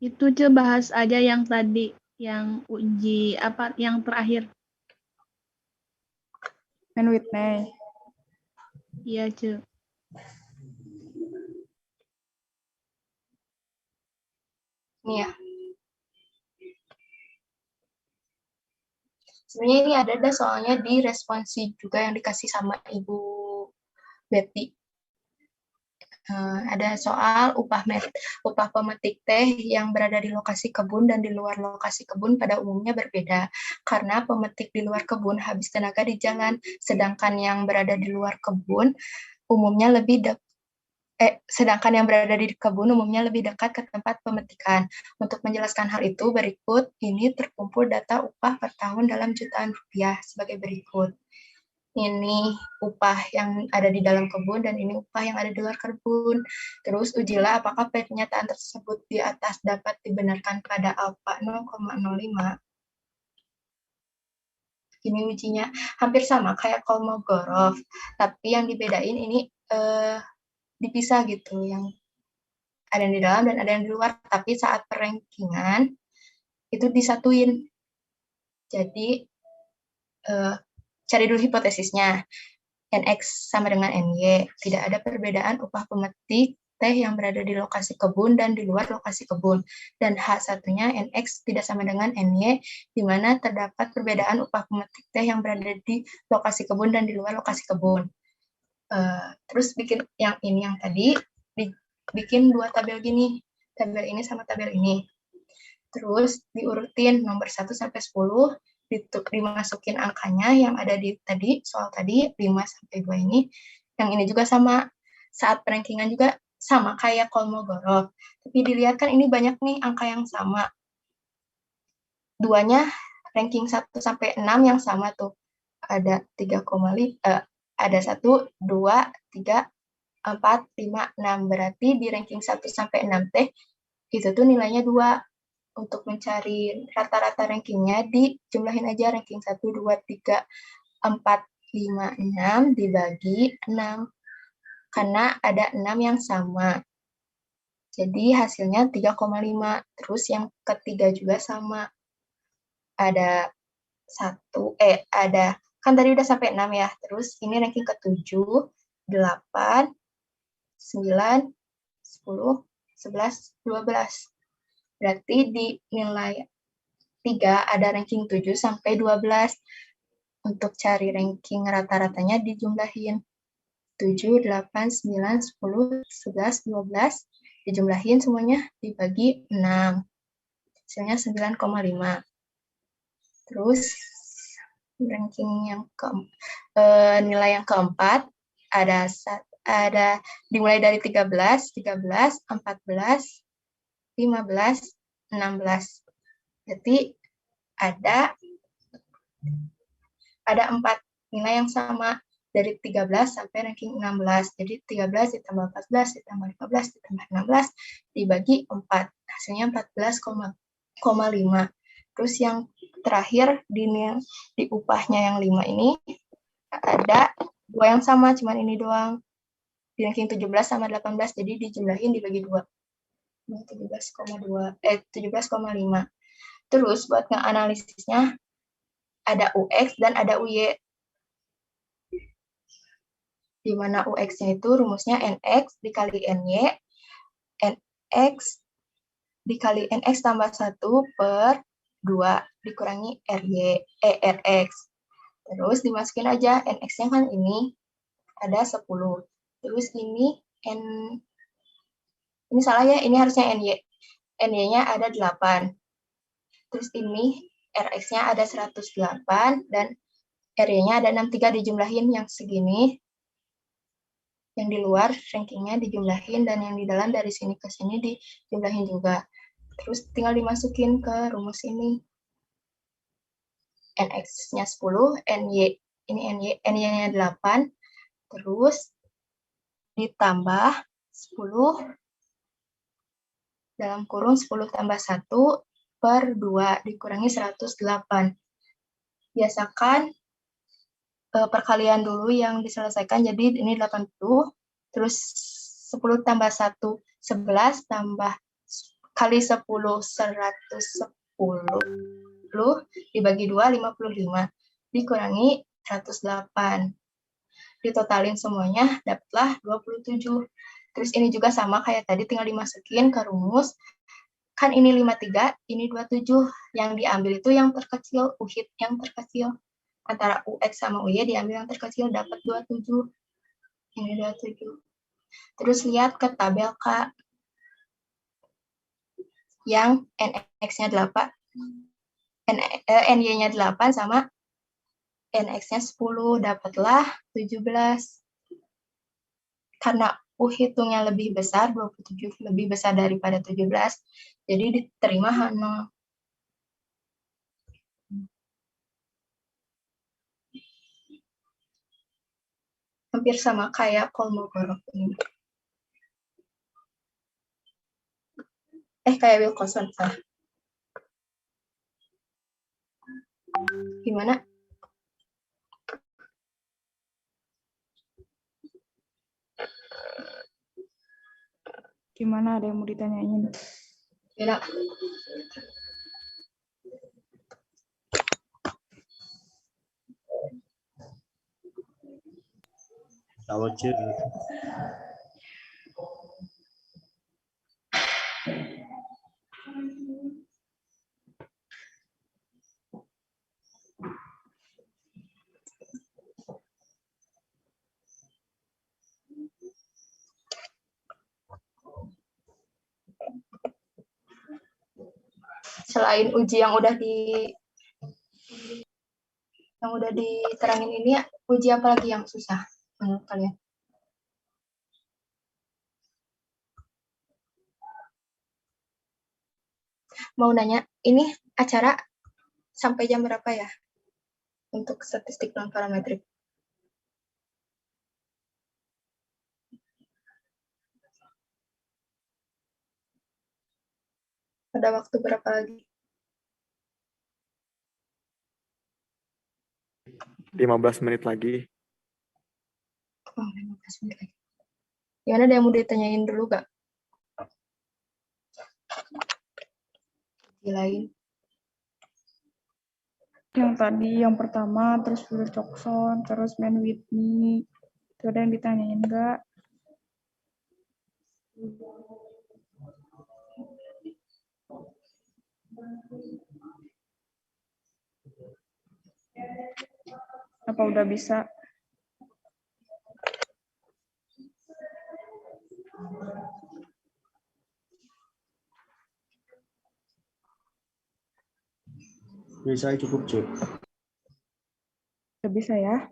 Itu Ce bahas aja yang tadi, yang uji apa yang terakhir. Main Whitney. Iya, Ce. Nih ya. Sebenarnya ini ada soalnya di responsi juga yang dikasih sama Ibu Betty. Ada soal upah pemetik teh yang berada di lokasi kebun dan di luar lokasi kebun pada umumnya berbeda, karena pemetik di luar kebun habis tenaga di jalan, sedangkan yang berada di luar kebun umumnya sedangkan yang berada di kebun umumnya lebih dekat ke tempat pemetikan. Untuk menjelaskan hal itu, berikut ini terkumpul data upah per tahun dalam jutaan rupiah sebagai berikut. Ini upah yang ada di dalam kebun dan ini upah yang ada di luar kebun. Terus ujilah apakah pernyataan tersebut di atas dapat dibenarkan pada alfa 0,05. Ini ujinya hampir sama kayak Kolmogorov, tapi yang dibedain ini dipisah gitu, yang ada yang di dalam dan ada yang di luar, tapi saat perankingan itu disatuin. Jadi cari dulu hipotesisnya. NX sama dengan NY. Tidak ada perbedaan upah pemetik teh yang berada di lokasi kebun dan di luar lokasi kebun. Dan H1-nya NX tidak sama dengan NY, di mana terdapat perbedaan upah pemetik teh yang berada di lokasi kebun dan di luar lokasi kebun. Terus bikin yang ini yang tadi, bikin dua tabel gini, tabel ini sama tabel ini. Terus diurutin nomor 1 sampai 10, dimasukin angkanya yang ada di tadi, soal tadi 5 sampai 2 ini. Yang ini juga sama, saat perankingan juga sama kayak Kolmogorov. Tapi dilihat kan ini banyak nih angka yang sama. Duanya ranking 1 sampai 6 yang sama tuh. Ada 3,5, ada 1, 2, 3, 4, 5, 6. Berarti di ranking 1 sampai 6 teh, itu tuh nilainya 2. Untuk mencari rata-rata rankingnya, dijumlahin aja ranking 1, 2, 3, 4, 5, 6 dibagi 6. Karena ada 6 yang sama. Jadi hasilnya 3,5. Terus yang ketiga juga sama. Ada kan tadi udah sampai 6 ya. Terus ini ranking ke-7, 8, 9, 10, 11, 12. Berarti di nilai 3 ada ranking 7 sampai 12. Untuk cari ranking rata-ratanya dijumlahin. 7, 8, 9, 10, 11, 12. Dijumlahin semuanya dibagi 6. Hasilnya 9,5. Terus ranking yang nilai yang keempat ada dimulai dari 13, 14, 15, 16. Berarti ada 4 nilai yang sama dari 13 sampai ranking 16. Jadi 13 ditambah 14 ditambah 15 ditambah 16 dibagi 4. Hasilnya 14,5. Terus yang terakhir di upahnya yang 5 ini ada 2 yang sama, cuman ini doang. Di ranking 17 sama 18, jadi dijumlahin dibagi 2. 17,5. Terus buat ngeanalisisnya ada UX dan ada UY. Di mana UX-nya itu rumusnya NX dikali NY, NX dikali NX tambah 1 per 2 dikurangi RX. Terus dimasukin aja NX-nya kan ini ada 10. Terus ini salah ya, ini harusnya NY. NY-nya ada 8. Terus ini RX-nya ada 108 dan RY-nya ada 63 dijumlahin yang segini. Yang di luar rankingnya dijumlahin dan yang di dalam dari sini ke sini dijumlahin juga. Terus tinggal dimasukin ke rumus ini. NX-nya 10, NY-nya 8, terus ditambah 10 dalam kurung 10 tambah 1 per 2 dikurangi 108. Biasakan perkalian dulu yang diselesaikan, jadi ini 80, terus 10 tambah 1, 11, tambah kali 10, 110, dibagi 2, 55, dikurangi 108. Ditotalin semuanya, dapatlah 27. Terus ini juga sama kayak tadi, tinggal dimasukin ke rumus. Kan ini 53, ini 27. Yang diambil itu yang terkecil, UHIT yang terkecil. Antara UX sama UY diambil yang terkecil, dapat 27. Ini 27. Terus lihat ke tabel K. Yang NX-nya 8, NY-nya 8 sama NX-nya 10, dapatlah 17. Karena U hitungnya lebih besar, 27 lebih besar daripada 17, jadi diterima H0. Hampir sama kayak Kolmogorov ini. Kayak Wilcoxon. Gimana? Gimana, ada yang mau ditanyain? Tidak. Kalau Ce. selain uji yang udah diterangin ini, uji apa lagi yang susah menurut kalian? Mau nanya, ini acara sampai jam berapa ya untuk statistik non parametrik? Ada waktu berapa lagi? 15 menit lagi. Oh, 15 menit lagi. Gimana, ada yang mau ditanyain dulu gak? Lain. Yang tadi, yang pertama, terus Fuller Coxon, terus Man Whitney. Itu ada yang ditanyain nggak? Apa udah bisa? Bisa cukup, Cuk. Udah bisa ya?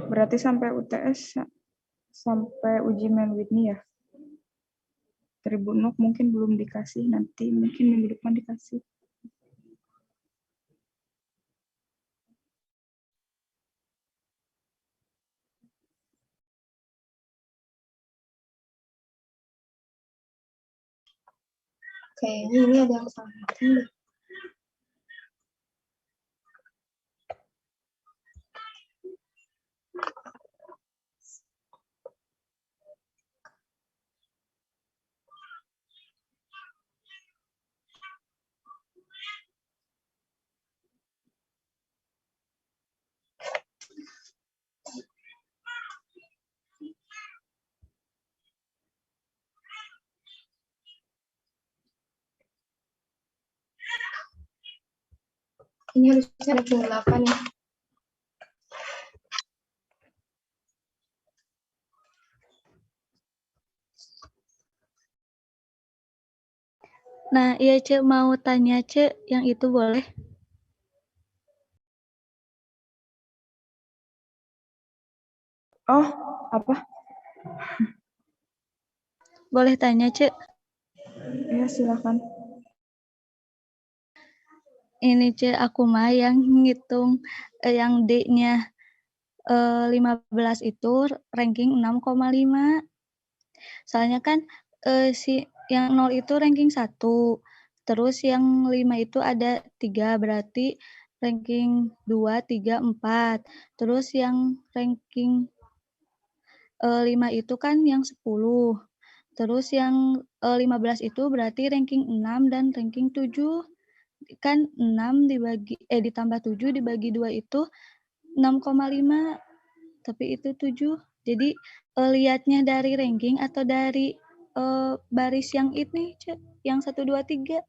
Berarti sampai UTS, sampai uji Man Whitney ya? Tribunok mungkin belum dikasih, nanti mungkin minggu depan dikasih. Kayaknya ini ada yang salah. Ini harusnya ranking 8 ya. Nah, iya Cek, mau tanya Cek, yang itu boleh? Oh, apa? Boleh tanya Cek? Ya, silakan. Ini Cek, aku mah yang ngitung yang D-nya 15 itu ranking 6,5. Soalnya kan si yang 0 itu ranking 1. Terus yang 5 itu ada 3, berarti ranking 2, 3, 4. Terus yang ranking 5 itu kan yang 10. Terus yang 15 itu berarti ranking 6 dan ranking 7. Kan 6 ditambah 7 dibagi 2 itu 6,5. Tapi itu 7. Jadi lihatnya dari ranking atau dari baris yang ini, Cek, yang 1, 2, 3.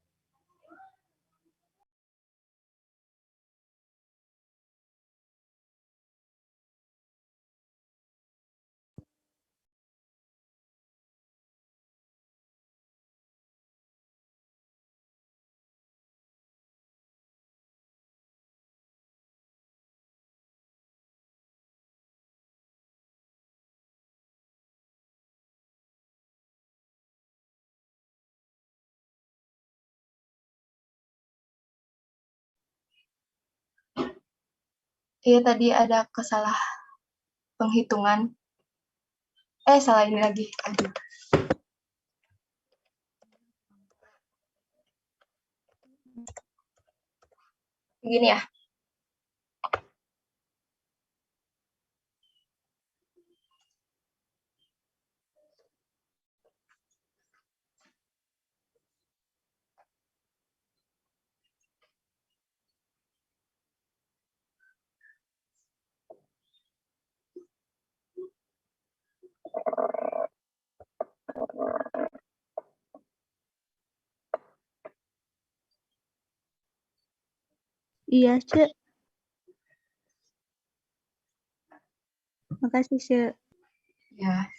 Iya, tadi ada kesalah penghitungan. Salah ini lagi. Aduh. Begini ya. Iya, Cek. Makasih, Ce. Ya,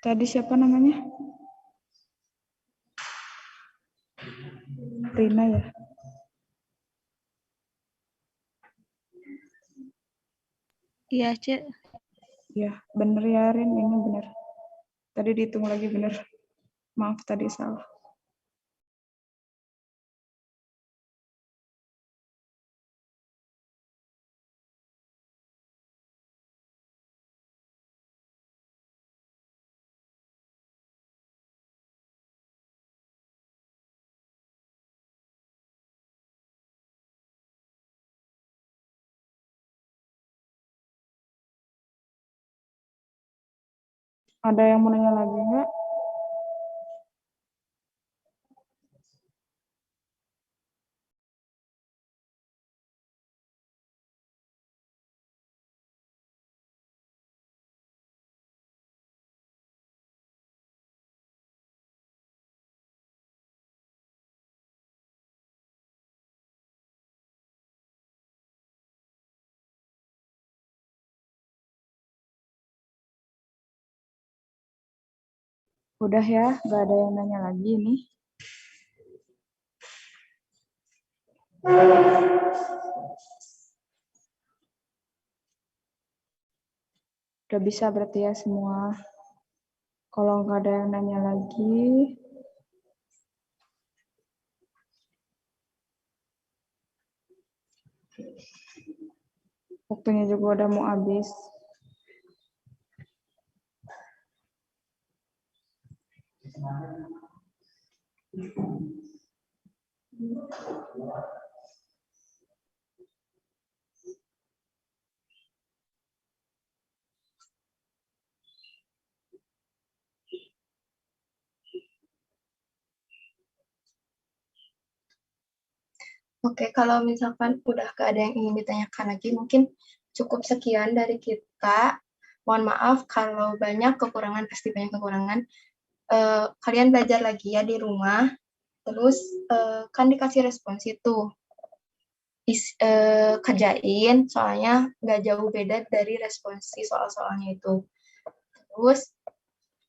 Tadi siapa namanya? Rina ya? Iya, Ce. Ya, bener ya Rin, ini bener. Tadi dihitung lagi bener. Maaf tadi salah. Ada yang mau nanya lagi nggak? Udah ya, nggak ada yang nanya lagi nih. Udah bisa berarti ya semua. Kalau nggak ada yang nanya lagi, waktunya juga udah mau habis. oke, kalau misalkan udah gak ada yang ingin ditanyakan lagi, mungkin cukup sekian dari kita. Mohon maaf kalau banyak kekurangan, pasti banyak kekurangan. Kalian belajar lagi ya di rumah. Terus kan dikasih respons itu. Kerjain, soalnya nggak jauh beda dari responsi soal-soalnya itu. Terus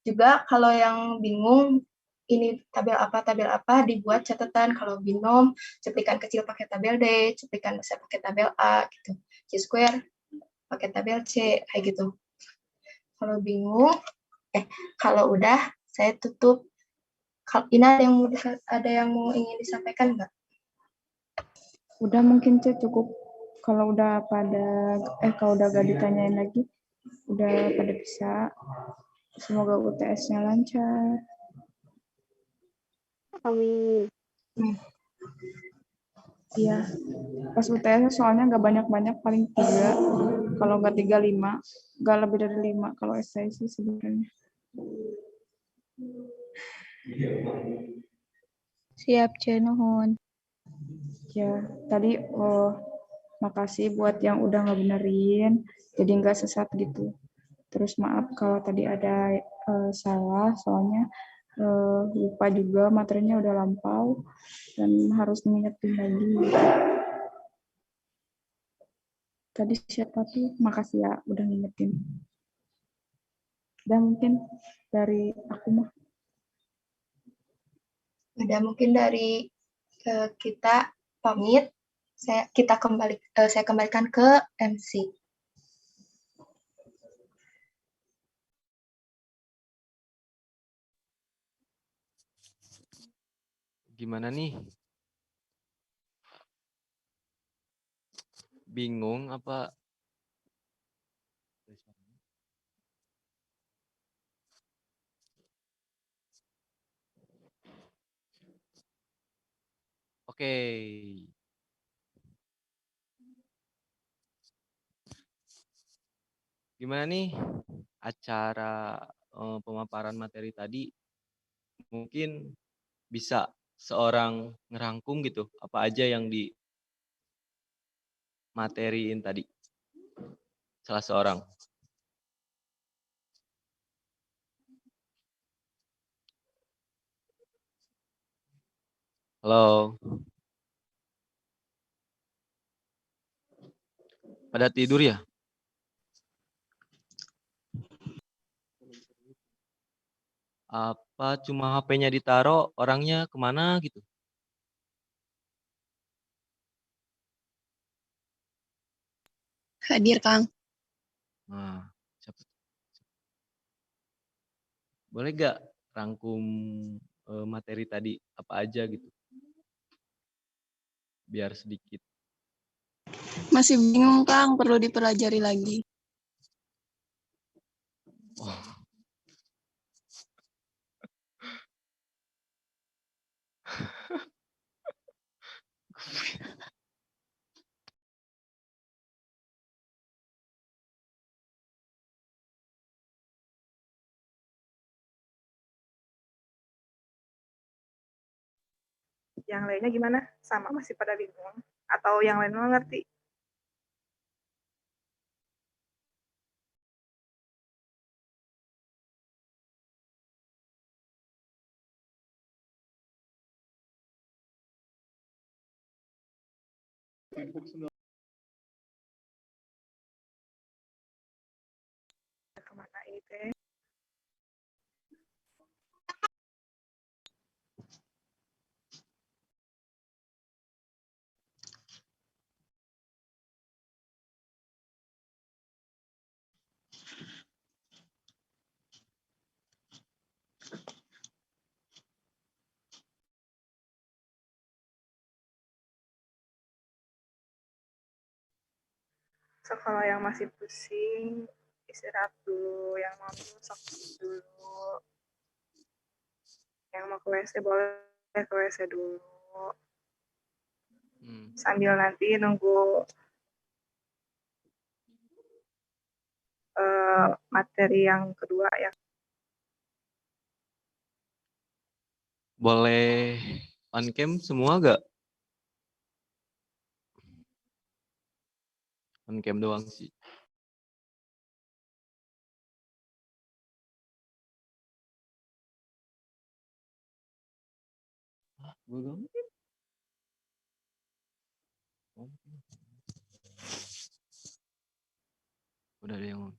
juga kalau yang bingung, ini tabel apa, dibuat catatan. Kalau binom, cuplikan kecil pakai tabel D, cuplikan besar pakai tabel A, gitu. Chi-square pakai tabel C, kayak gitu. Kalau bingung, kalau udah, saya tutup. Ini ada yang mau ingin disampaikan nggak? Udah mungkin C cukup. Kalau udah kalau udah gak ditanyain lagi, udah pada bisa. Semoga UTS-nya lancar. Amin. Iya. Pas UTS soalnya nggak banyak-banyak, paling 3. Kalau nggak 3, 5. Nggak lebih dari 5 kalau essay sih sebenarnya. Siap, Ce. Nuhun. Ya, tadi makasih buat yang udah ngebenerin, jadi nggak sesat gitu. Terus maaf kalau tadi ada salah, soalnya lupa juga materinya udah lampau dan harus mengingetin lagi. Tadi siapa tuh? Makasih ya udah ngingetin. Dan mungkin dari aku mah. Udah mungkin dari kita pamit. Saya kembalikan ke MC. Gimana nih? Bingung apa? Oke. Gimana nih acara pemaparan materi tadi? Mungkin bisa seorang ngerangkum gitu, apa aja yang di materiin tadi? Salah seorang. Halo. Pada tidur ya? Apa cuma HP-nya ditaruh, orangnya kemana gitu? Hadir, Kang. Nah, boleh gak rangkum materi tadi apa aja gitu? Biar sedikit. Masih bingung, Kang. Perlu dipelajari lagi. Oh. Yang lainnya gimana? Sama masih pada bingung? Atau yang lain ngerti? Kemana ini teh? So, kalau yang masih pusing, istirahat dulu. Yang mau minum sok dulu. Yang mau ke WC boleh ke WC dulu. Sambil nanti nunggu materi yang kedua ya. Boleh on cam semua gak? On cam doang sih. Belum. Udah ada yang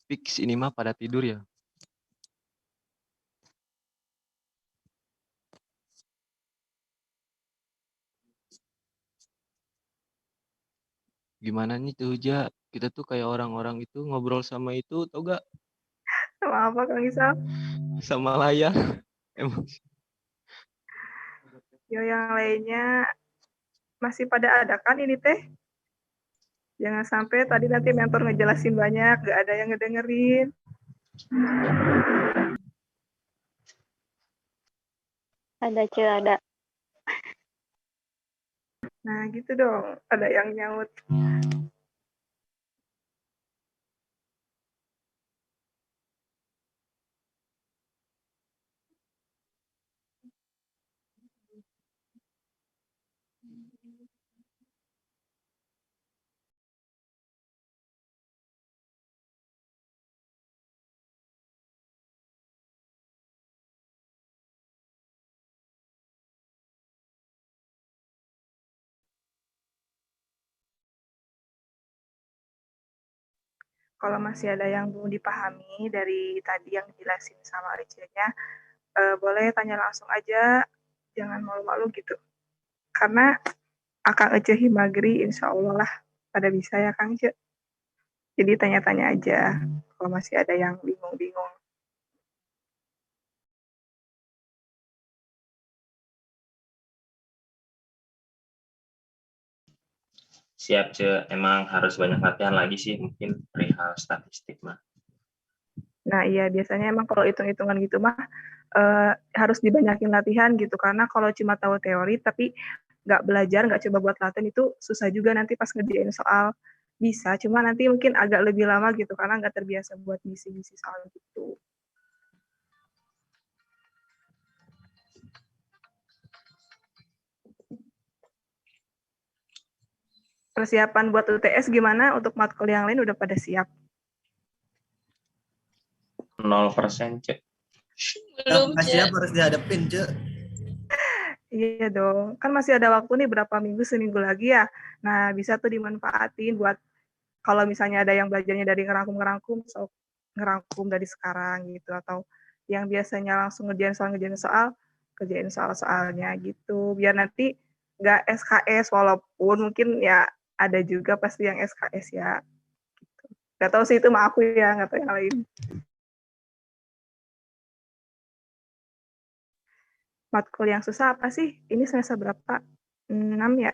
fix ini mah pada tidur ya. Gimana nih tuh Ja? Kita tuh kayak orang-orang itu ngobrol sama itu, tau gak? Sama apa Kang Isal? Sama layar. Emang. Yo, yang lainnya masih pada ada kan ini teh? Jangan sampai tadi nanti mentor ngejelasin banyak, gak ada yang ngedengerin. Ada, Ce, ada. Nah, gitu dong. Ada yang nyaut. Kalau masih ada yang belum dipahami dari tadi yang dijelasin sama Ece-nya, boleh tanya langsung aja, jangan malu-malu gitu. Karena Akang Ece Himagri, insya Allah lah pada bisa ya Kang Ece. Jadi tanya-tanya aja kalau masih ada yang bingung-bingung. Siap, Ce. Emang harus banyak latihan lagi sih, mungkin perihal statistik mah. Nah iya, biasanya emang kalau hitung-hitungan gitu mah harus dibanyakin latihan gitu. Karena kalau cuma tahu teori tapi nggak belajar, nggak coba buat latihan itu susah juga nanti pas ngerjain soal. Bisa, cuma nanti mungkin agak lebih lama gitu karena nggak terbiasa buat ngisi-ngisi soal gitu. Persiapan buat UTS gimana? Untuk matkul yang lain udah pada siap? 0%, Ce. Belum, siap harus dihadapin, Ce. Iya dong, kan masih ada waktu nih berapa minggu, seminggu lagi ya. Nah, bisa tuh dimanfaatin buat kalau misalnya ada yang belajarnya dari ngerangkum-ngerangkum, so ngerangkum dari sekarang gitu, atau yang biasanya langsung ngerjain soal, kerjain soal-soalnya gitu, biar nanti nggak SKS, walaupun mungkin ya ada juga pasti yang SKS ya. Gitu. Gak tahu sih itu mah aku ya, nggak tahu yang lain. Matkul yang susah apa sih? Ini semester berapa? 6 ya?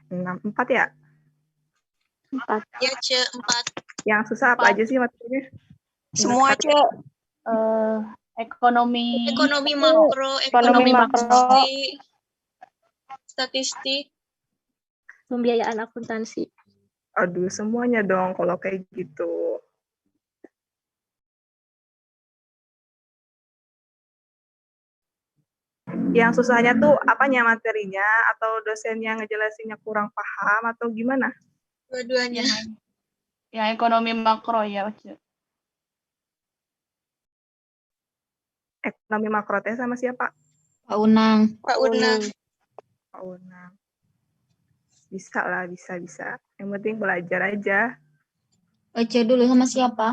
4 ya? 4. Ya, Ce, 4. Yang susah apa aja sih matkulnya? Semua, Ce. Ekonomi Makro, Ekonomi makro, statistik. pembiayaan akuntansi. Aduh, semuanya dong kalau kayak gitu. Yang susahnya tuh apanya, materinya atau dosennya ngejelasinnya kurang paham atau gimana? Dua-duanya. yang ekonomi makro ya, Ce. Ekonomi makro teh sama siapa? Pak Unang. Pak Unang. Pak Unang. Bisa lah, bisa. Yang penting belajar aja. Oce dulu sama siapa?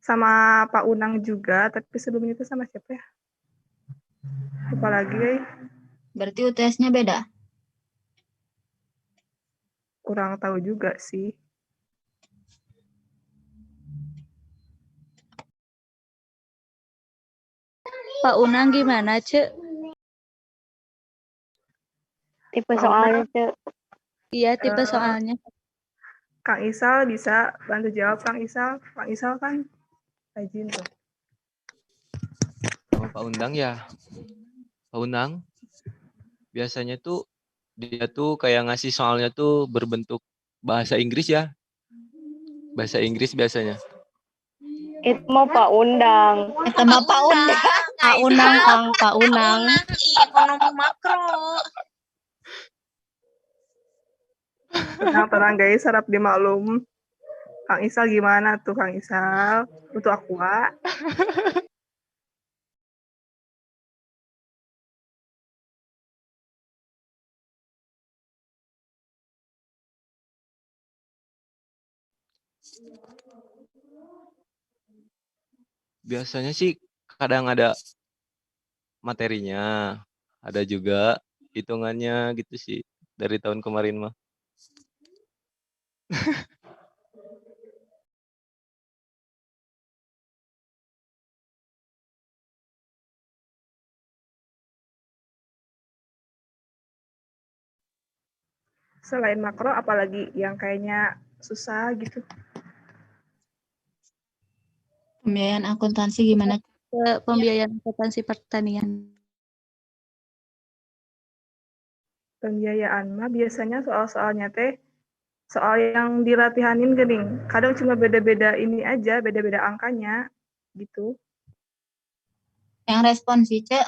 Sama Pak Unang juga, tapi sebelumnya itu sama siapa ya? Lupa lagi. Berarti UTS-nya beda? Kurang tahu juga sih. Pak Unang gimana, Ce? Tipe Pak soalnya, Unang, Ce. Iya, tipe soalnya. Kang Isal bisa bantu jawab, Kang Isal. Kang Isal kan rajin tuh. Sama Pak Undang ya. Pak Unang biasanya tuh dia tuh kayak ngasih soalnya tuh berbentuk bahasa Inggris ya. Bahasa Inggris biasanya. Itu mau Pak Undang. Itu mah Pak Unang. Pak Unang, Kang, Pak Unang. Ekonomi makro. Tenang guys, harap dimaklum. Kang Isal gimana tuh, Kang Isal? Untuk Aqua. Biasanya sih kadang ada materinya, ada juga hitungannya gitu sih dari tahun kemarin mah. Selain makro, apalagi yang kayaknya susah gitu? Pembiayaan akuntansi gimana? Pembiayaan akuntansi pertanian. Pembiayaan mah biasanya soal-soalnya teh soal yang dilatihanin gening. Kadang cuma beda-beda ini aja, beda-beda angkanya gitu. Yang respon sih, Ce.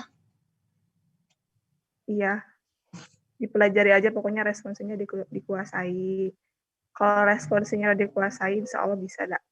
Iya. Dipelajari aja pokoknya responsinya dikuasai. Kalau responsinya dikuasai, insya Allah bisa dah.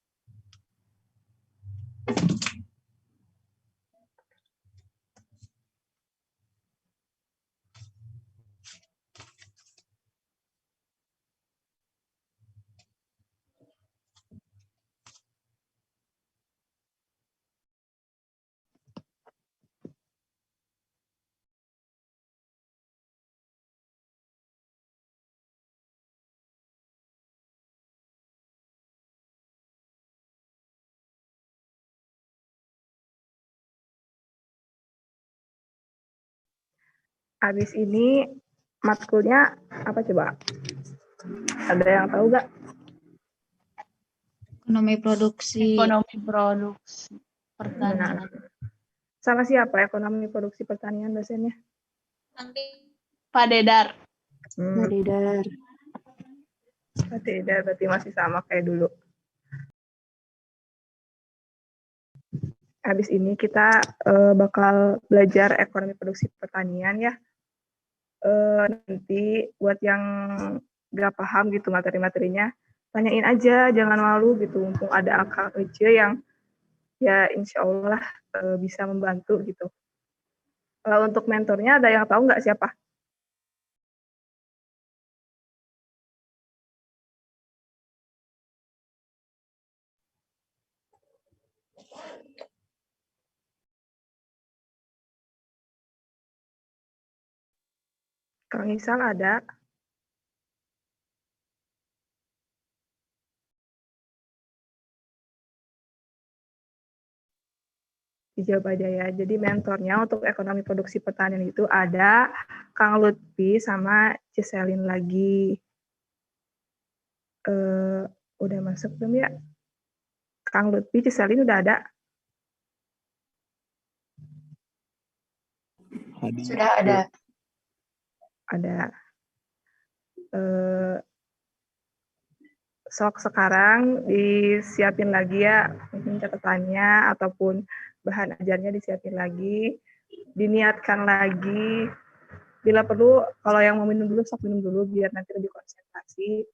Habis ini matkulnya apa coba? Ada yang tahu gak? Ekonomi produksi. Ekonomi produksi pertanian. Sama siapa ekonomi produksi pertanian dosennya? Pak Dedar. Pak Dedar. Pak Dedar berarti masih sama kayak dulu. Habis ini kita bakal belajar ekonomi produksi pertanian ya. Nanti buat yang gak paham gitu materi-materinya, tanyain aja, jangan malu gitu. Mumpung ada Akang Ece yang ya insya Allah bisa membantu gitu. Kalau untuk mentornya ada yang tahu nggak siapa? Kang Isal ada? Dijawab aja ya. Jadi mentornya untuk ekonomi produksi pertanian itu ada Kang Lutfi sama Ciselin lagi. Udah masuk belum ya? Kang Lutfi, Ciselin udah ada? Sudah ada. Ada. Sok sekarang disiapin lagi ya, mungkin catatannya ataupun bahan ajarnya disiapin lagi, diniatkan lagi. Bila perlu, kalau yang mau minum dulu, sok minum dulu biar nanti lebih konsentrasi.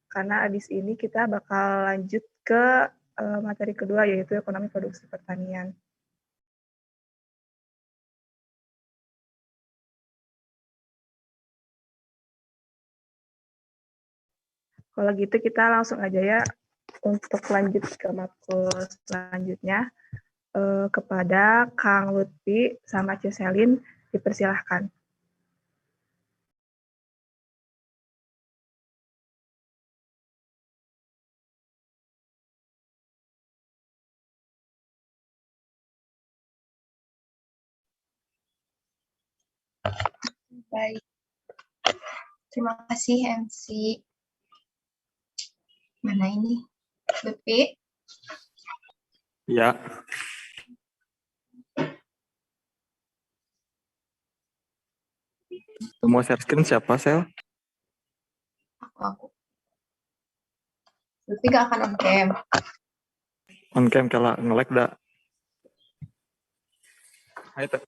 Karena abis ini kita bakal lanjut ke materi kedua, yaitu ekonomi produksi pertanian. Kalau gitu kita langsung aja ya untuk lanjut ke matkul selanjutnya. Kepada Kang Lutfi sama Ciselin dipersilahkan. Baik. Terima kasih MC. Mana ini? Lutfi? Ya. Mau share screen siapa, Sel? Aku. Lutfi gak akan on cam. On cam kalau nge-lag dah. Hai, Teh.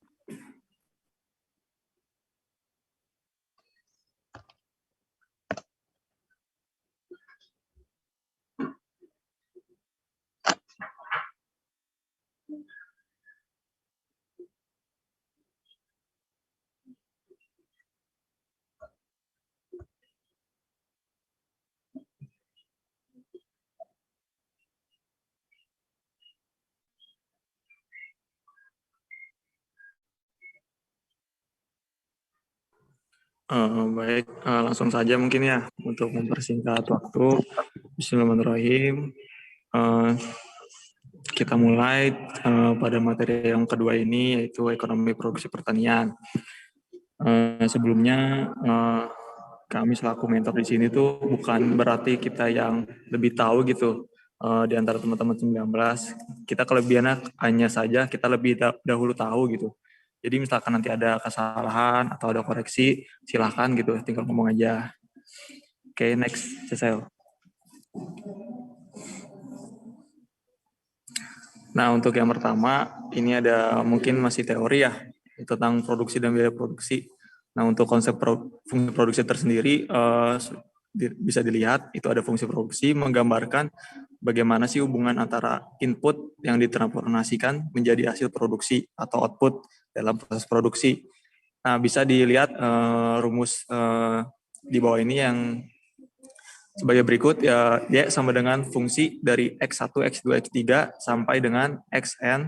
Baik, langsung saja mungkin ya untuk mempersingkat waktu. Bismillahirrahmanirrahim. Kita mulai pada materi yang kedua ini, yaitu ekonomi produksi pertanian. Sebelumnya kami selaku mentor di sini tuh bukan berarti kita yang lebih tahu gitu di antara teman-teman 19. Kita kelebihannya hanya saja kita lebih dahulu tahu gitu. Jadi misalkan nanti ada kesalahan atau ada koreksi, silahkan gitu, tinggal ngomong aja. Oke, next, Cecil. Nah, untuk yang pertama, ini ada mungkin masih teori ya, tentang produksi dan biaya produksi. Nah, untuk konsep fungsi produksi tersendiri, bisa dilihat, itu ada fungsi produksi, menggambarkan bagaimana sih hubungan antara input yang ditransformasikan menjadi hasil produksi atau output dalam proses produksi. Nah, bisa dilihat rumus di bawah ini yang sebagai berikut, ya, Y sama dengan fungsi dari X1, X2, X3 sampai dengan Xn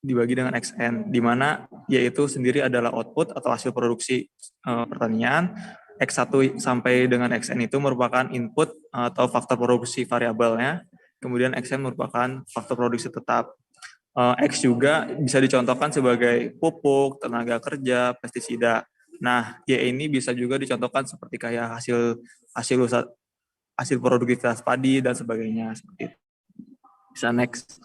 dibagi dengan Xn, di mana Y itu sendiri adalah output atau hasil produksi pertanian. X1 sampai dengan Xn itu merupakan input atau faktor produksi variabelnya, kemudian Xn merupakan faktor produksi tetap. X juga bisa dicontohkan sebagai pupuk, tenaga kerja, pestisida. Nah, Y ini bisa juga dicontohkan seperti kayak hasil produktivitas padi dan sebagainya, seperti itu. Bisa next.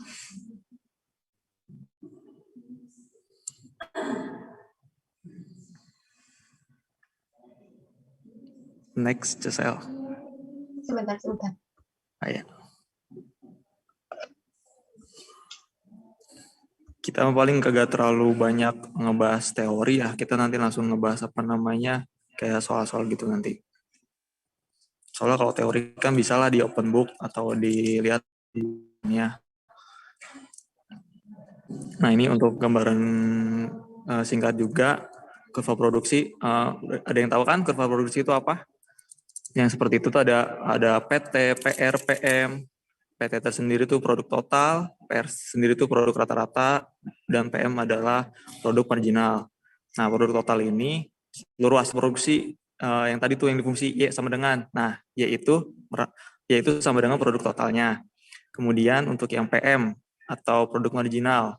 Next, Cecil. Sebentar. Ayo. Kita paling kagak terlalu banyak ngebahas teori ya. Kita nanti langsung ngebahas kayak soal-soal gitu nanti. Soalnya kalau teori kan bisa lah di open book atau dilihat di dunia. Nah, ini untuk gambaran singkat juga kurva produksi. Ada yang tahu kan kurva produksi itu apa? Yang seperti itu tuh ada PT, PR, PM. PT tersendiri itu produk total, PR sendiri itu produk rata-rata, dan PM adalah produk marginal. Nah, produk total ini seluruh hasil produksi yang tadi tuh yang difungsi Y sama dengan, nah yaitu sama dengan produk totalnya. Kemudian untuk yang PM atau produk marginal,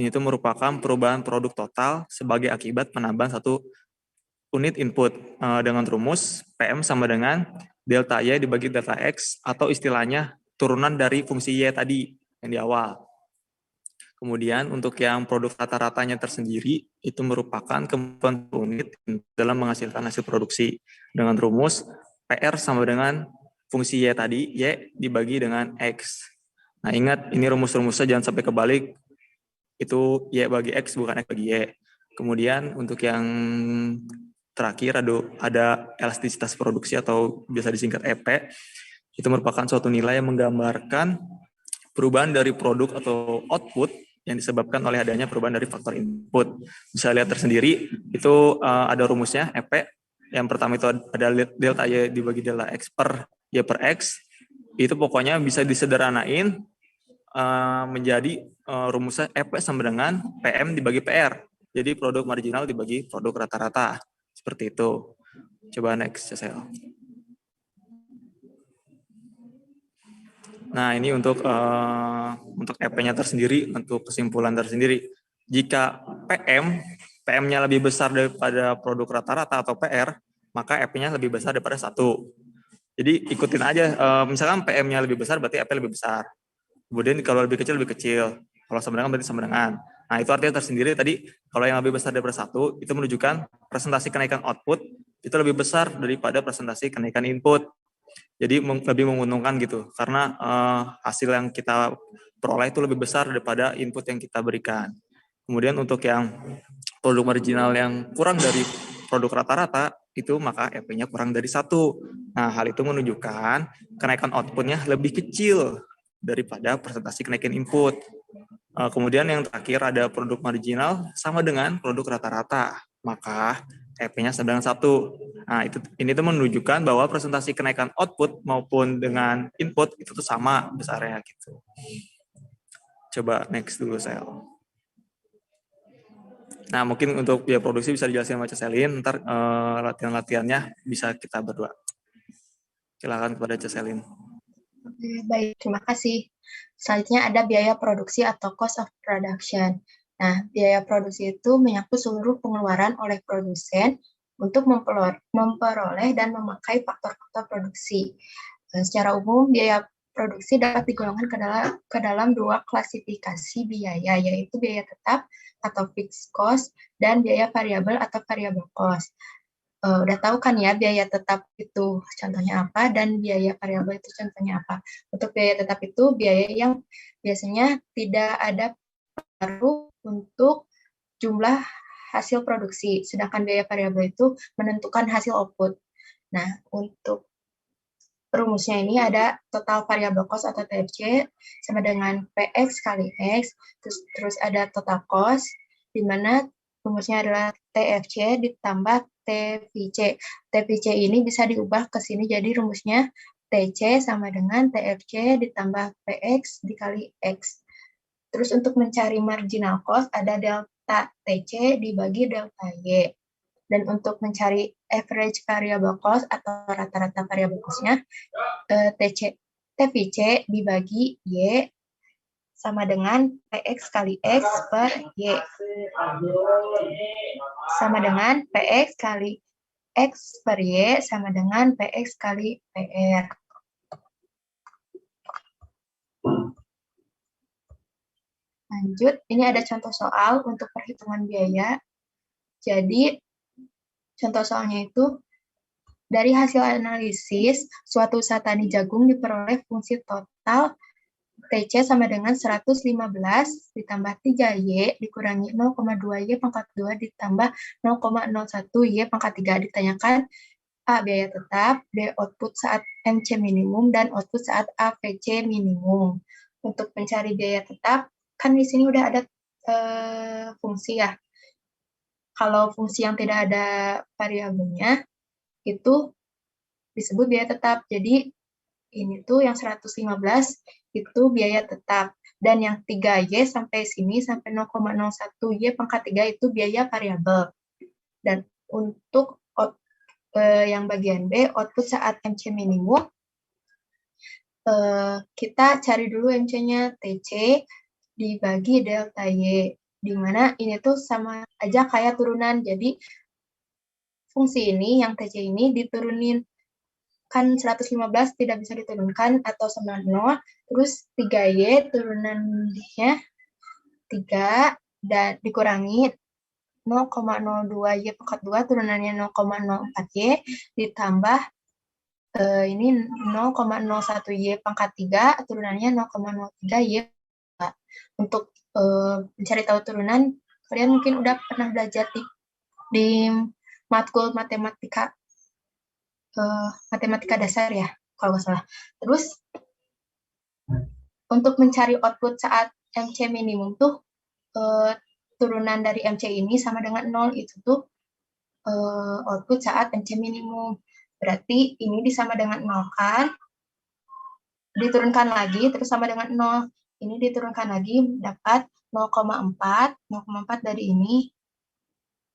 ini tuh merupakan perubahan produk total sebagai akibat penambahan satu unit input dengan rumus PM sama dengan delta Y dibagi delta X, atau istilahnya turunan dari fungsi Y tadi yang di awal. Kemudian untuk yang produk rata-ratanya tersendiri, itu merupakan kemampuan unit dalam menghasilkan hasil produksi dengan rumus PR sama dengan fungsi Y tadi, Y dibagi dengan X. Nah ingat, ini rumus-rumusnya jangan sampai kebalik, itu Y bagi X bukan X bagi Y. Kemudian untuk yang terakhir ada elastisitas produksi atau biasa disingkat EP, itu merupakan suatu nilai yang menggambarkan perubahan dari produk atau output yang disebabkan oleh adanya perubahan dari faktor input. Bisa lihat tersendiri, itu ada rumusnya EP. Yang pertama itu ada delta Y dibagi delta X per Y per X. Itu pokoknya bisa disederhanain menjadi rumusnya EP sama dengan PM dibagi PR. Jadi produk marginal dibagi produk rata-rata. Seperti itu. Coba next, Cecil. Nah, ini untuk EP-nya tersendiri, untuk kesimpulan tersendiri. Jika PM-nya lebih besar daripada produk rata-rata atau PR, maka EP-nya lebih besar daripada 1. Jadi ikutin aja, misalkan PM-nya lebih besar, berarti EP lebih besar. Kemudian kalau lebih kecil. Kalau sama dengan berarti sama dengan. Nah, itu artinya tersendiri tadi, kalau yang lebih besar daripada 1, itu menunjukkan presentasi kenaikan output itu lebih besar daripada presentasi kenaikan input. Jadi lebih menguntungkan gitu, karena hasil yang kita peroleh itu lebih besar daripada input yang kita berikan. Kemudian untuk yang produk marginal yang kurang dari produk rata-rata, itu maka EP-nya kurang dari 1. Nah, hal itu menunjukkan kenaikan output-nya lebih kecil daripada presentasi kenaikan input. Kemudian yang terakhir ada produk marginal sama dengan produk rata-rata, maka EP-nya sama dengan 1. Nah, ini tuh menunjukkan bahwa presentasi kenaikan output maupun dengan input itu tuh sama besarnya gitu. Coba next dulu, Sel. Nah, mungkin untuk biaya produksi bisa dijelasin sama Ceselin, ntar latihan-latihannya bisa kita berdua. Silakan kepada Ceselin. Baik, terima kasih. Selanjutnya ada biaya produksi atau cost of production. Nah, biaya produksi itu menyangkut seluruh pengeluaran oleh produsen untuk memperoleh dan memakai faktor-faktor produksi. Secara umum, biaya produksi dapat digolongkan ke dalam 2 klasifikasi biaya, yaitu biaya tetap atau fixed cost dan biaya variabel atau variable cost. Udah tahu kan ya biaya tetap itu contohnya apa dan biaya variabel itu contohnya apa. Untuk biaya tetap itu biaya yang biasanya tidak ada pengaruh untuk jumlah hasil produksi, sedangkan biaya variabel itu menentukan hasil output. Nah, untuk rumusnya ini ada total variable cost atau TFC sama dengan PX kali X, terus ada total cost, di mana rumusnya adalah TFC ditambah TVC. TVC ini bisa diubah ke sini jadi rumusnya TC sama dengan TFC ditambah PX dikali X. Terus untuk mencari marginal cost ada delta TC dibagi delta Y. Dan untuk mencari average variable cost atau rata-rata variable cost-nya, TVC dibagi Y sama dengan PX kali X per Y. Sama dengan PX kali X per Y sama dengan PX kali PR. Lanjut, ini ada contoh soal untuk perhitungan biaya. Jadi, contoh soalnya itu, dari hasil analisis, suatu usaha tani jagung diperoleh fungsi total TC sama dengan 115 ditambah 3Y dikurangi 0,2Y pangkat 2 ditambah 0,01Y pangkat 3. Ditanyakan A. Biaya tetap, B. Output saat MC minimum, dan output saat AVC minimum. Untuk mencari biaya tetap, kan di sini udah ada fungsi ya. Kalau fungsi yang tidak ada variabelnya, itu disebut biaya tetap. Jadi, ini tuh yang 115 itu biaya tetap. Dan yang 3Y sampai sini, sampai 0,01Y pangkat 3 itu biaya variabel. Dan untuk yang bagian B, output saat MC minimum, kita cari dulu MC-nya TC dibagi delta Y, di mana ini tuh sama aja kayak turunan. Jadi fungsi ini, yang TC ini diturunin, kan 115 tidak bisa diturunkan atau sama 0, terus 3Y turunannya 3, dan dikurangi 0,02Y pangkat 2 turunannya 0,04Y, ditambah ini 0,01Y pangkat 3 turunannya 0,03Y. Untuk mencari tahu turunan, kalian mungkin udah pernah belajar di matkul matematika dasar ya, kalau nggak salah. Terus untuk mencari output saat MC minimum tuh turunan dari MC ini sama dengan 0, itu tuh output saat MC minimum. Berarti ini disama dengan 0 kan, diturunkan lagi terus sama dengan 0. Ini diturunkan lagi dapat 0,4 dari ini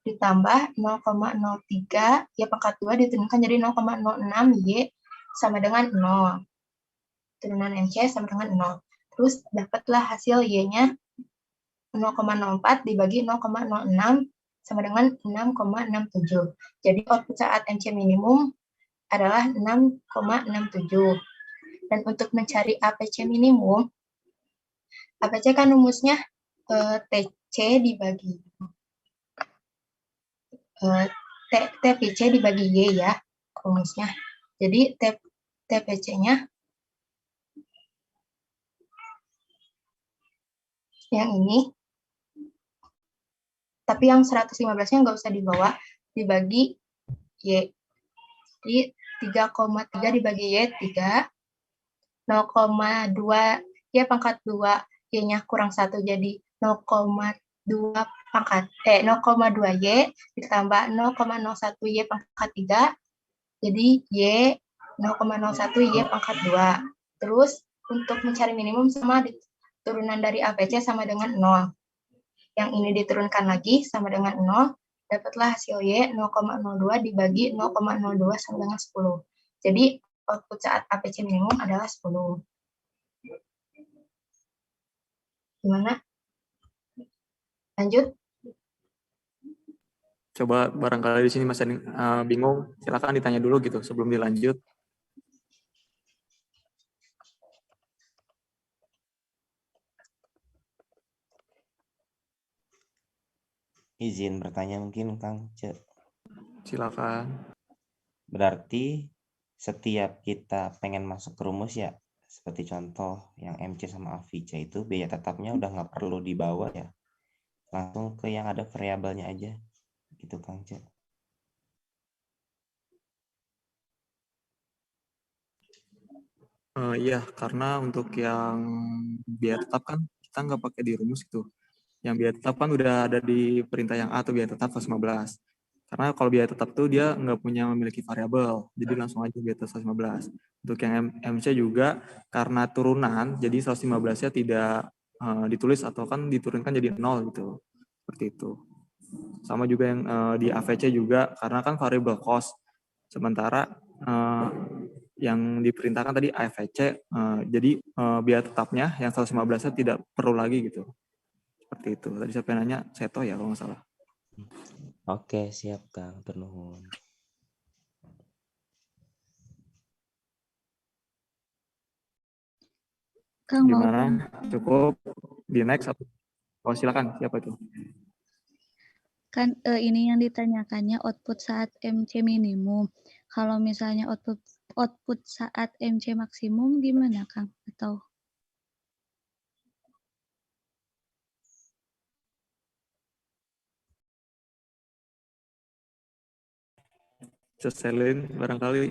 ditambah 0,03 Y pangkat 2 diturunkan jadi 0,06 Y sama dengan 0. Turunan MC sama dengan 0. Terus dapatlah hasil Y-nya 0,04 dibagi 0,06 sama dengan 6,67. Jadi output saat MC minimum adalah 6,67. Dan untuk mencari APC minimum, APC kan rumusnya TC dibagi TPC dibagi Y ya, rumusnya. Jadi TPC-nya yang ini, tapi yang 115-nya nggak usah dibawa, dibagi Y. Jadi 3,3 dibagi Y, 3. 0,2 Y pangkat 2, Y-nya kurang 1, jadi 0,2 Y ditambah 0,01 Y pangkat 3, jadi Y 0,01 Y pangkat 2. Terus untuk mencari minimum sama turunan dari APC sama dengan 0. Yang ini diturunkan lagi sama dengan 0, dapatlah hasil Y 0,02 dibagi 0,02 sama dengan 10. Jadi output saat APC minimum adalah 10. Gimana? Lanjut? Coba barangkali di sini masih bingung, silakan ditanya dulu gitu sebelum dilanjut. Izin bertanya mungkin Kang Ce. Silakan. Berarti setiap kita pengen masuk ke rumus ya, seperti contoh yang MC sama AVC itu biaya tetapnya udah nggak perlu dibawa ya, langsung ke yang ada variabelnya aja gitu Kang Ce. Iya, karena untuk yang biaya tetap kan kita nggak pakai di rumus itu. Yang biaya tetap kan udah ada di perintah yang A atau biaya tetap 115. Karena kalau biaya tetap tuh dia nggak memiliki variabel, jadi langsung aja biaya tetap 115. Untuk yang MC juga karena turunan, jadi 115-nya tidak ditulis atau kan diturunkan jadi 0 gitu. Seperti itu. Sama juga yang di AVC juga, karena kan variable cost. Sementara yang diperintahkan tadi AVC, jadi biaya tetapnya yang 115-nya tidak perlu lagi gitu. Seperti itu. Tadi siapa yang nanya? Seto ya kalau nggak salah. Oke, siap Kang. Turnuhun. Kang mau Gimana? Cukup di next atau oh, silakan. Siapa itu? kan ini yang ditanyakannya output saat MC minimum. Kalau misalnya output saat MC maksimum gimana Kang? Atau Selin barangkali.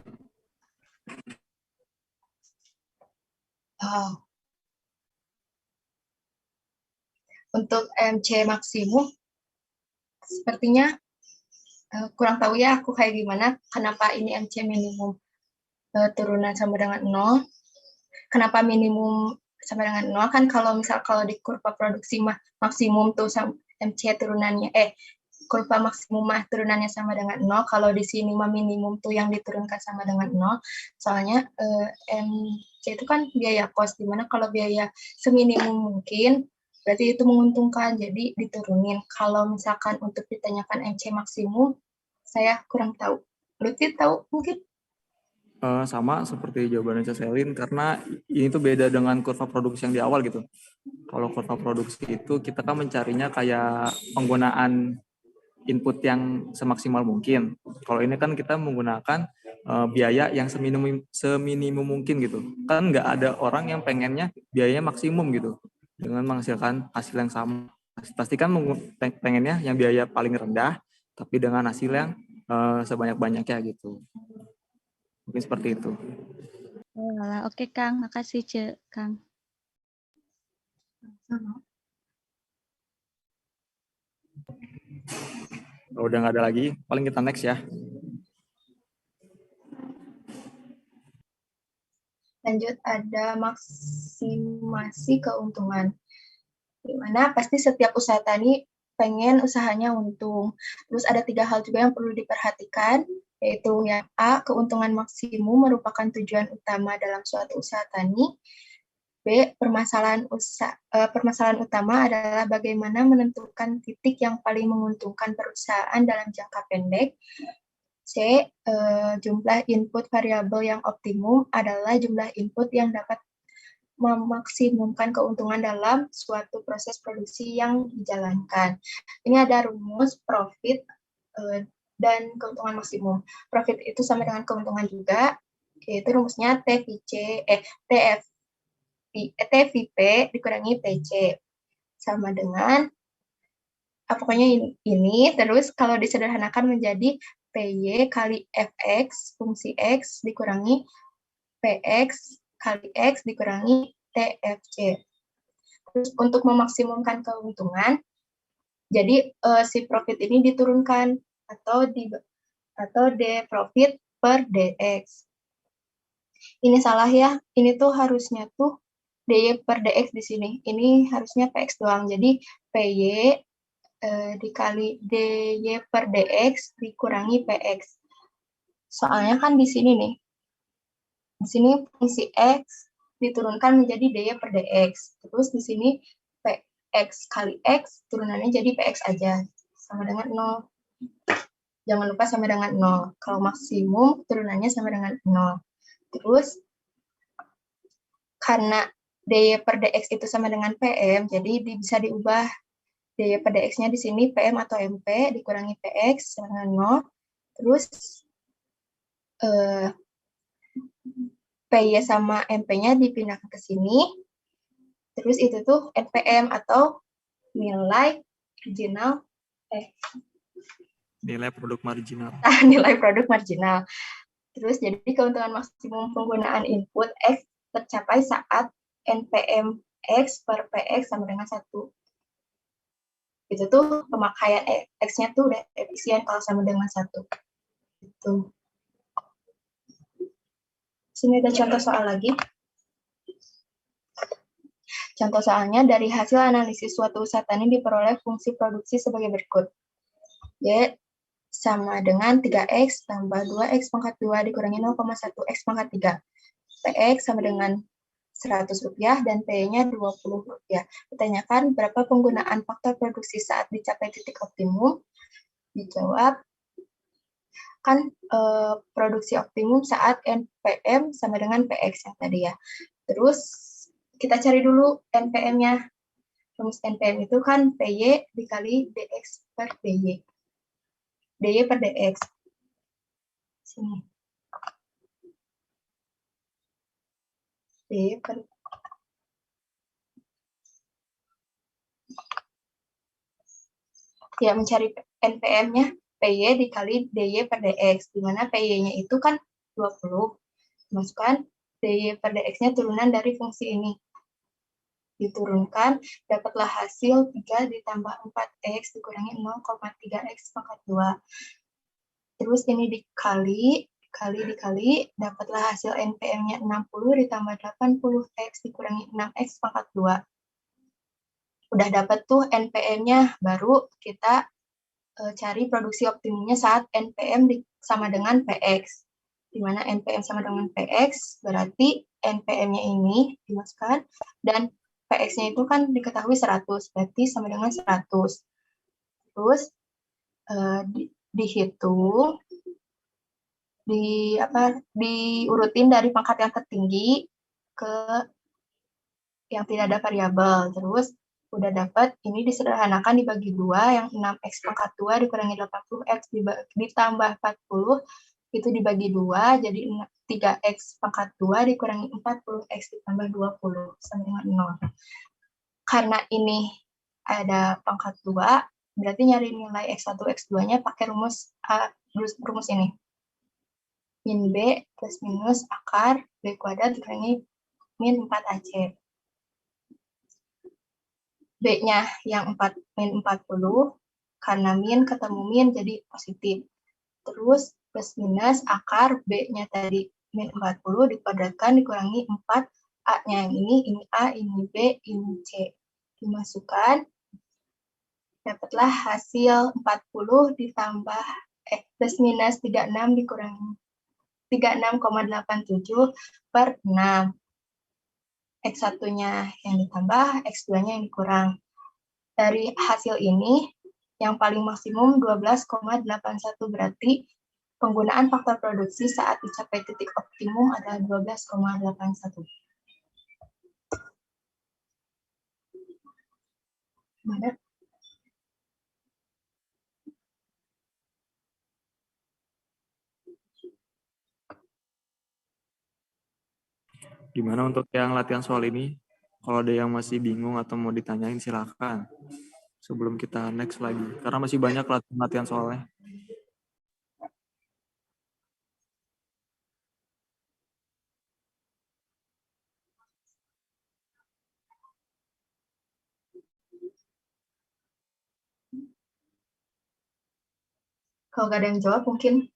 Untuk MC maksimum sepertinya kurang tahu ya aku kayak gimana, kenapa ini MC minimum. turunan sama dengan 0. Kenapa minimum sama dengan 0? Kan kalau di kurva produksi maksimum tuh MC turunannya, kurva maksimum turunannya sama dengan 0. Kalau di sini minimum tuh yang diturunkan sama dengan 0. Soalnya MC itu kan biaya kos, dimana kalau biaya seminimum mungkin, berarti itu menguntungkan, jadi diturunin. Kalau misalkan untuk ditanyakan MC maksimum, saya kurang tahu. Lutfi tahu mungkin? Sama seperti jawabannya Ceselin, karena ini tuh beda dengan kurva produksi yang di awal gitu. Kalau kurva produksi itu kita kan mencarinya kayak penggunaan input yang semaksimal mungkin. Kalau ini kan kita menggunakan biaya yang seminimum mungkin gitu. Kan nggak ada orang yang pengennya biayanya maksimum gitu dengan menghasilkan hasil yang sama. Pasti kan pengennya yang biaya paling rendah tapi dengan hasil yang sebanyak-banyaknya gitu. Mungkin seperti itu. Oke Kang, makasih Kang. Kalau udah nggak ada lagi, paling kita next ya. Lanjut, ada maksimasi keuntungan. Dimana pasti setiap usaha tani pengen usahanya untung. Terus ada 3 hal juga yang perlu diperhatikan, yaitu yang A, keuntungan maksimum merupakan tujuan utama dalam suatu usaha tani. B, permasalahan utama adalah bagaimana menentukan titik yang paling menguntungkan perusahaan dalam jangka pendek. C, jumlah input variabel yang optimum adalah jumlah input yang dapat memaksimumkan keuntungan dalam suatu proses produksi yang dijalankan. Ini ada rumus profit dan keuntungan maksimum. Profit itu sama dengan keuntungan juga, yaitu rumusnya TVP dikurangi PC. Sama dengan, pokoknya ini, terus kalau disederhanakan menjadi PY kali Fx, fungsi X dikurangi Px kali X dikurangi TFC. Terus untuk memaksimumkan keuntungan, jadi si profit ini diturunkan atau D profit per DX. Ini salah ya, ini tuh harusnya tuh DY per DX di sini. Ini harusnya PX doang. Jadi PY dikali DY per DX dikurangi PX. Soalnya kan di sini nih, di sini fungsi X diturunkan menjadi DY per DX. Terus di sini PX kali X turunannya jadi PX aja. Sama dengan 0. Jangan lupa sama dengan 0. Kalau maksimum turunannya sama dengan 0. Terus karena DY per DX itu sama dengan PM, jadi bisa diubah DY per DX-nya di sini PM atau MP dikurangi PX sama dengan 0. Terus PY sama MP-nya dipindahkan ke sini. Terus itu tuh NPM atau nilai marginal. Nilai produk marginal. Nilai produk marginal. Terus jadi keuntungan maksimum penggunaan input X tercapai saat NPM X per PX sama dengan 1. Itu tuh pemakaian X-nya tuh udah efisien kalau sama dengan 1. Itu. Sini ada contoh soal lagi. Contoh soalnya, dari hasil analisis suatu usaha tani diperoleh fungsi produksi sebagai berikut. Y sama dengan 3X tambah 2X pangkat 2 dikurangi 0,1X pangkat 3. PX sama dengan Rp100 dan P-nya Rp20. Ditanyakan berapa penggunaan faktor produksi saat dicapai titik optimum. Dijawab, kan produksi optimum saat NPM sama dengan PX yang tadi ya. Terus kita cari dulu NPM-nya. Rumus NPM itu kan PY dikali DX per DY. DY per DX. Sini. DY per ya, mencari NPM-nya PY dikali DY per DX, di mana PY-nya itu kan 20. Masukkan DY per DX-nya turunan dari fungsi ini. Diturunkan, dapatlah hasil 3 ditambah 4X dikurangi 0,3X pangkat 2. Terus ini dikali dikali, dapatlah hasil NPM-nya 60 ditambah 80X dikurangi 6X pangkat 2. Udah dapat tuh NPM-nya, baru kita cari produksi optimumnya saat NPM sama dengan PX. Di mana NPM sama dengan PX, berarti NPM-nya ini dimasukkan, dan PX-nya itu kan diketahui 100, berarti sama dengan 100. Terus dihitung, diurutin dari pangkat yang tertinggi ke yang tidak ada variabel. Terus udah dapat, ini disederhanakan dibagi 2, yang 6X pangkat 2 dikurangi 80X ditambah 40, itu dibagi 2, jadi 3X pangkat 2 dikurangi 40X ditambah 20, sama dengan 0. Karena ini ada pangkat 2, berarti nyari nilai X1, X2-nya pakai rumus ini. Min B plus minus akar B kuadrat dikurangi min 4AC. B-nya yang min 40, karena min ketemu min jadi positif. Terus plus minus akar B-nya tadi min 40 dikuadratkan dikurangi 4, A-nya yang ini A, ini B, ini C. Dimasukkan, dapatlah hasil 40 ditambah, plus minus 36 dikurangi 36,87 per 6. X1-nya yang ditambah, X2-nya yang dikurang. Dari hasil ini, yang paling maksimum 12,81, berarti penggunaan faktor produksi saat dicapai titik optimum adalah 12,81. Mana? Gimana untuk yang latihan soal ini? Kalau ada yang masih bingung atau mau ditanyain silakan. Sebelum kita next lagi. Karena masih banyak latihan soalnya. Kalau nggak ada yang jawab, mungkin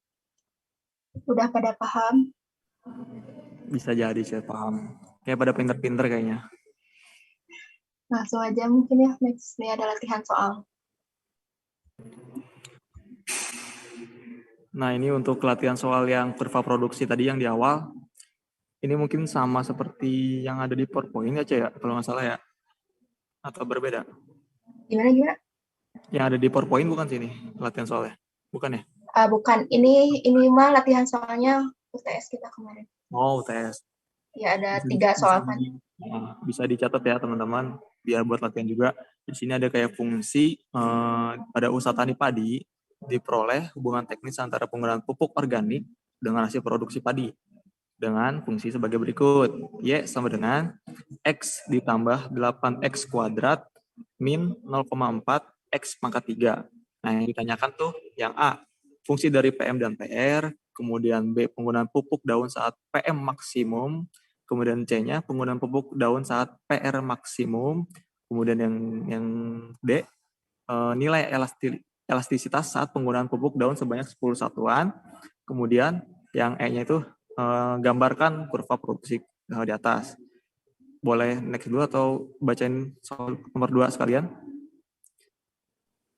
udah pada paham. Bisa jadi saya paham. Kayak pada pinter-pinter kayaknya. Langsung aja mungkin ya, next. Ini ada latihan soal. Nah, ini untuk latihan soal yang kurva produksi tadi yang di awal. Ini mungkin sama seperti yang ada di PowerPoint aja ya, kalau nggak salah ya. Atau berbeda? Gimana? Yang ada di PowerPoint bukan sini latihan soalnya? Bukan ya? Bukan. Ini mah latihan soalnya UTS kita kemarin. Oh, UTS. Ya, ada 3 soal kan. Bisa dicatat ya teman-teman, biar buat latihan juga. Di sini ada kayak fungsi pada usaha tani padi diperoleh hubungan teknis antara penggunaan pupuk organik dengan hasil produksi padi dengan fungsi sebagai berikut. Y sama dengan X ditambah 8X kuadrat min 0,4 X pangkat 3. Nah, yang ditanyakan tuh yang A, fungsi dari PM dan PR, kemudian B, penggunaan pupuk daun saat PM maksimum, kemudian C-nya penggunaan pupuk daun saat PR maksimum, kemudian yang D, nilai elastisitas saat penggunaan pupuk daun sebanyak 10 satuan, kemudian yang E-nya itu gambarkan kurva produksi di atas. Boleh next dulu atau bacain soal nomor 2 sekalian?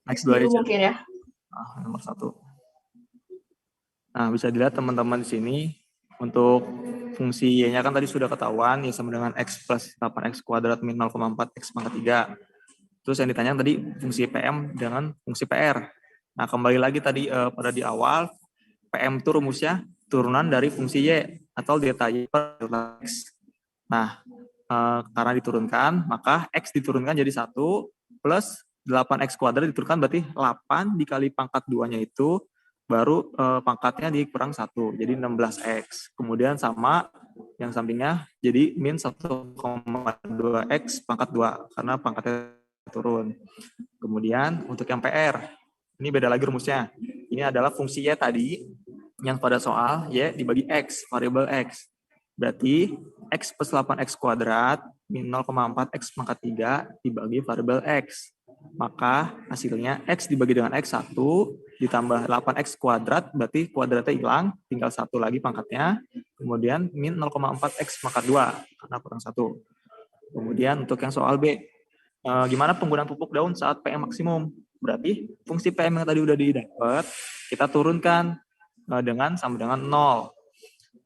Next 2 aja. Mungkin ya. Nomor 1. Nah, bisa dilihat teman-teman di sini untuk fungsi Y-nya kan tadi sudah ketahuan, ya sama dengan X plus 8X kuadrat min 0,4 X pangkat 3. Terus yang ditanya tadi fungsi PM dengan fungsi PR. Nah, kembali lagi tadi pada di awal, PM itu rumusnya turunan dari fungsi Y atau delta Y per delta X. Nah, karena diturunkan, maka X diturunkan jadi 1 plus 8X kuadrat diturunkan berarti 8 dikali pangkat 2-nya itu, baru pangkatnya dikurang 1, jadi 16X. Kemudian sama yang sampingnya jadi min 1,2X pangkat 2, karena pangkatnya turun. Kemudian untuk yang PR, ini beda lagi rumusnya. Ini adalah fungsi Y tadi, yang pada soal Y dibagi X, variabel X. Berarti X plus 8X kuadrat min 0,4X pangkat 3 dibagi variabel X. maka hasilnya X dibagi dengan X1 ditambah 8X kuadrat, berarti kuadratnya hilang, tinggal 1 lagi pangkatnya, kemudian min 0,4X pangkat 2, karena kurang 1. Kemudian untuk yang soal B, gimana penggunaan pupuk daun saat PM maksimum? Berarti fungsi PM yang tadi udah didapat, kita turunkan dengan sama dengan 0.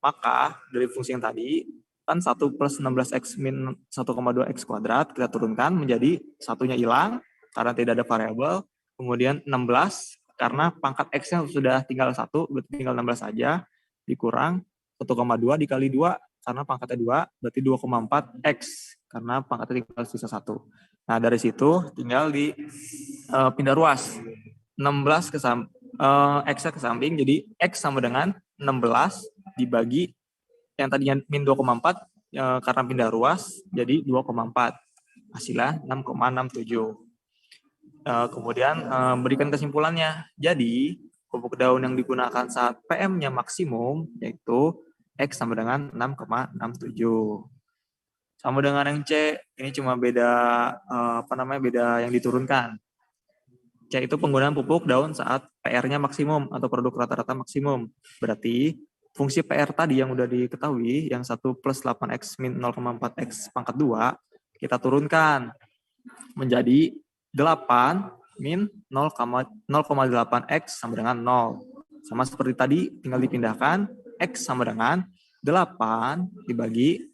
Maka dari fungsi yang tadi, kan 1 plus 16X min 1,2X kuadrat, kita turunkan menjadi satunya hilang, karena tidak ada variabel, kemudian 16, karena pangkat X-nya sudah tinggal 1, berarti tinggal 16 saja, dikurang 1,2 dikali 2, karena pangkatnya 2, berarti 2,4X, karena pangkatnya tinggal sisa 1. Nah, dari situ tinggal di pindah ruas. 16 X-nya ke samping, jadi X sama dengan 16 dibagi yang tadinya min 2,4 karena pindah ruas, jadi 2,4. Hasilnya 6,67. Kemudian berikan kesimpulannya. Jadi, pupuk daun yang digunakan saat PM-nya maksimum, yaitu X sama dengan 6,67. Sama dengan yang C, ini cuma beda beda yang diturunkan. C itu penggunaan pupuk daun saat PR-nya maksimum atau produk rata-rata maksimum. Berarti fungsi PR tadi yang udah diketahui, yang 1 plus 8X min 0,4X pangkat 2, kita turunkan menjadi 8 min 0,8X sama dengan 0. Sama seperti tadi, tinggal dipindahkan, X sama dengan 8 dibagi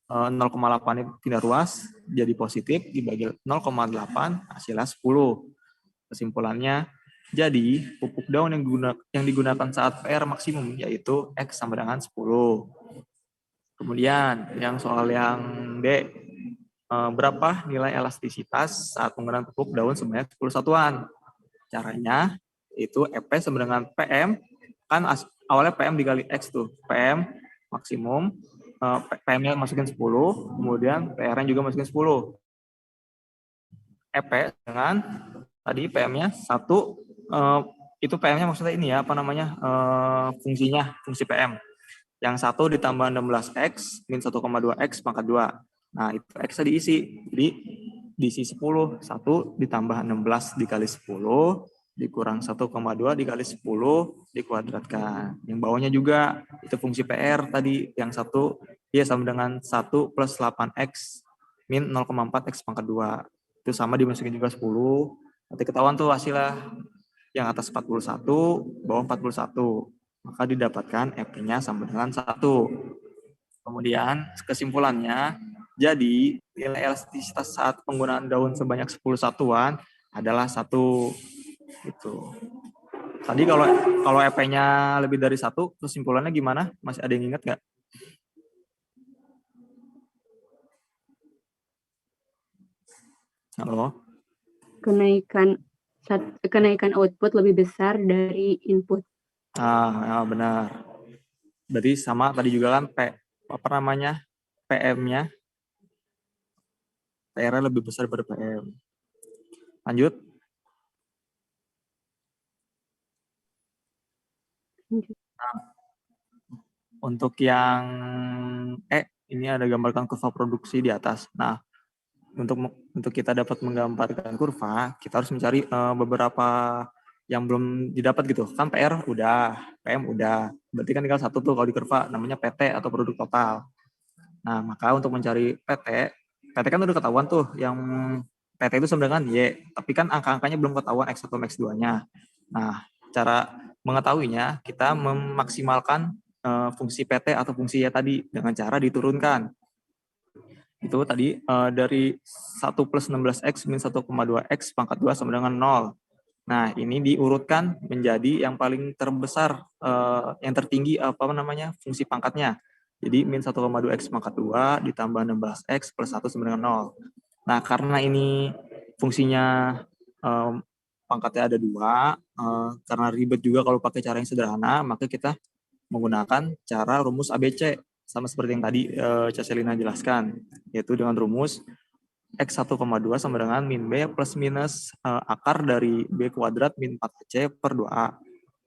0,8 pindah ruas, jadi positif, dibagi 0,8, hasilnya 10. Kesimpulannya, jadi pupuk daun yang digunakan saat PR maksimum, yaitu X sama dengan 10. Kemudian, yang soal yang D, berapa nilai elastisitas saat penggunaan pupuk daun sebanyak 10 satuan? Caranya itu EP sama dengan PM, kan awalnya PM dikali X tuh, PM maksimum, PM-nya masukin 10, kemudian PR-nya juga masukin 10. EP dengan tadi PM-nya 1, itu PM-nya maksudnya ini ya, fungsi PM. Yang 1 ditambah 16X min 1,2X pangkat 2. Nah, itu X-nya diisi. Jadi, diisi 10. 1 ditambah 16 dikali 10, dikurang 1,2 dikali 10, dikuadratkan. Yang bawahnya juga, itu fungsi PR tadi. Yang 1, dia sama dengan 1 plus 8X min 0,4X pangkat 2. Itu sama dimasukin juga 10. Nanti ketahuan tuh hasilnya. Yang atas 41, bawah 41. Maka didapatkan EP-nya sama dengan 1. Kemudian, kesimpulannya, jadi, nilai elastisitas saat penggunaan daun sebanyak 10 satuan adalah 1. Gitu. Tadi kalau EP-nya lebih dari 1, kesimpulannya gimana? Masih ada yang ingat nggak? Halo? Kenaikan output lebih besar dari input. Ya benar. Berarti sama tadi juga kan PM-nya PR-nya lebih besar daripada PM. Lanjut. Nah, untuk yang ini ada gambarkan kurva produksi di atas. Nah, untuk kita dapat menggambarkan kurva, kita harus mencari beberapa yang belum didapat gitu. Kan PR udah, PM udah. Berarti kan tinggal 1 tuh kalau di kurva, namanya PT atau produk total. Nah, maka untuk mencari PT kan udah ketahuan tuh, yang PT itu sama dengan Y, tapi kan angka-angkanya belum ketahuan X1 sama X2-nya. Nah, cara mengetahuinya, kita memaksimalkan fungsi PT atau fungsi Y tadi dengan cara diturunkan. Itu tadi dari 1 plus 16X min 1,2X pangkat 2 sama dengan 0. Nah, ini diurutkan menjadi yang paling terbesar, yang tertinggi fungsi pangkatnya. Jadi min 1,2X pangkat 2 ditambah 16X plus 1 sama dengan 0. Nah, karena ini fungsinya pangkatnya ada 2, karena ribet juga kalau pakai cara yang sederhana, maka kita menggunakan cara rumus ABC, sama seperti yang tadi Caselina jelaskan, yaitu dengan rumus X1,2 sama dengan min B plus minus akar dari B kuadrat min 4AC per 2A.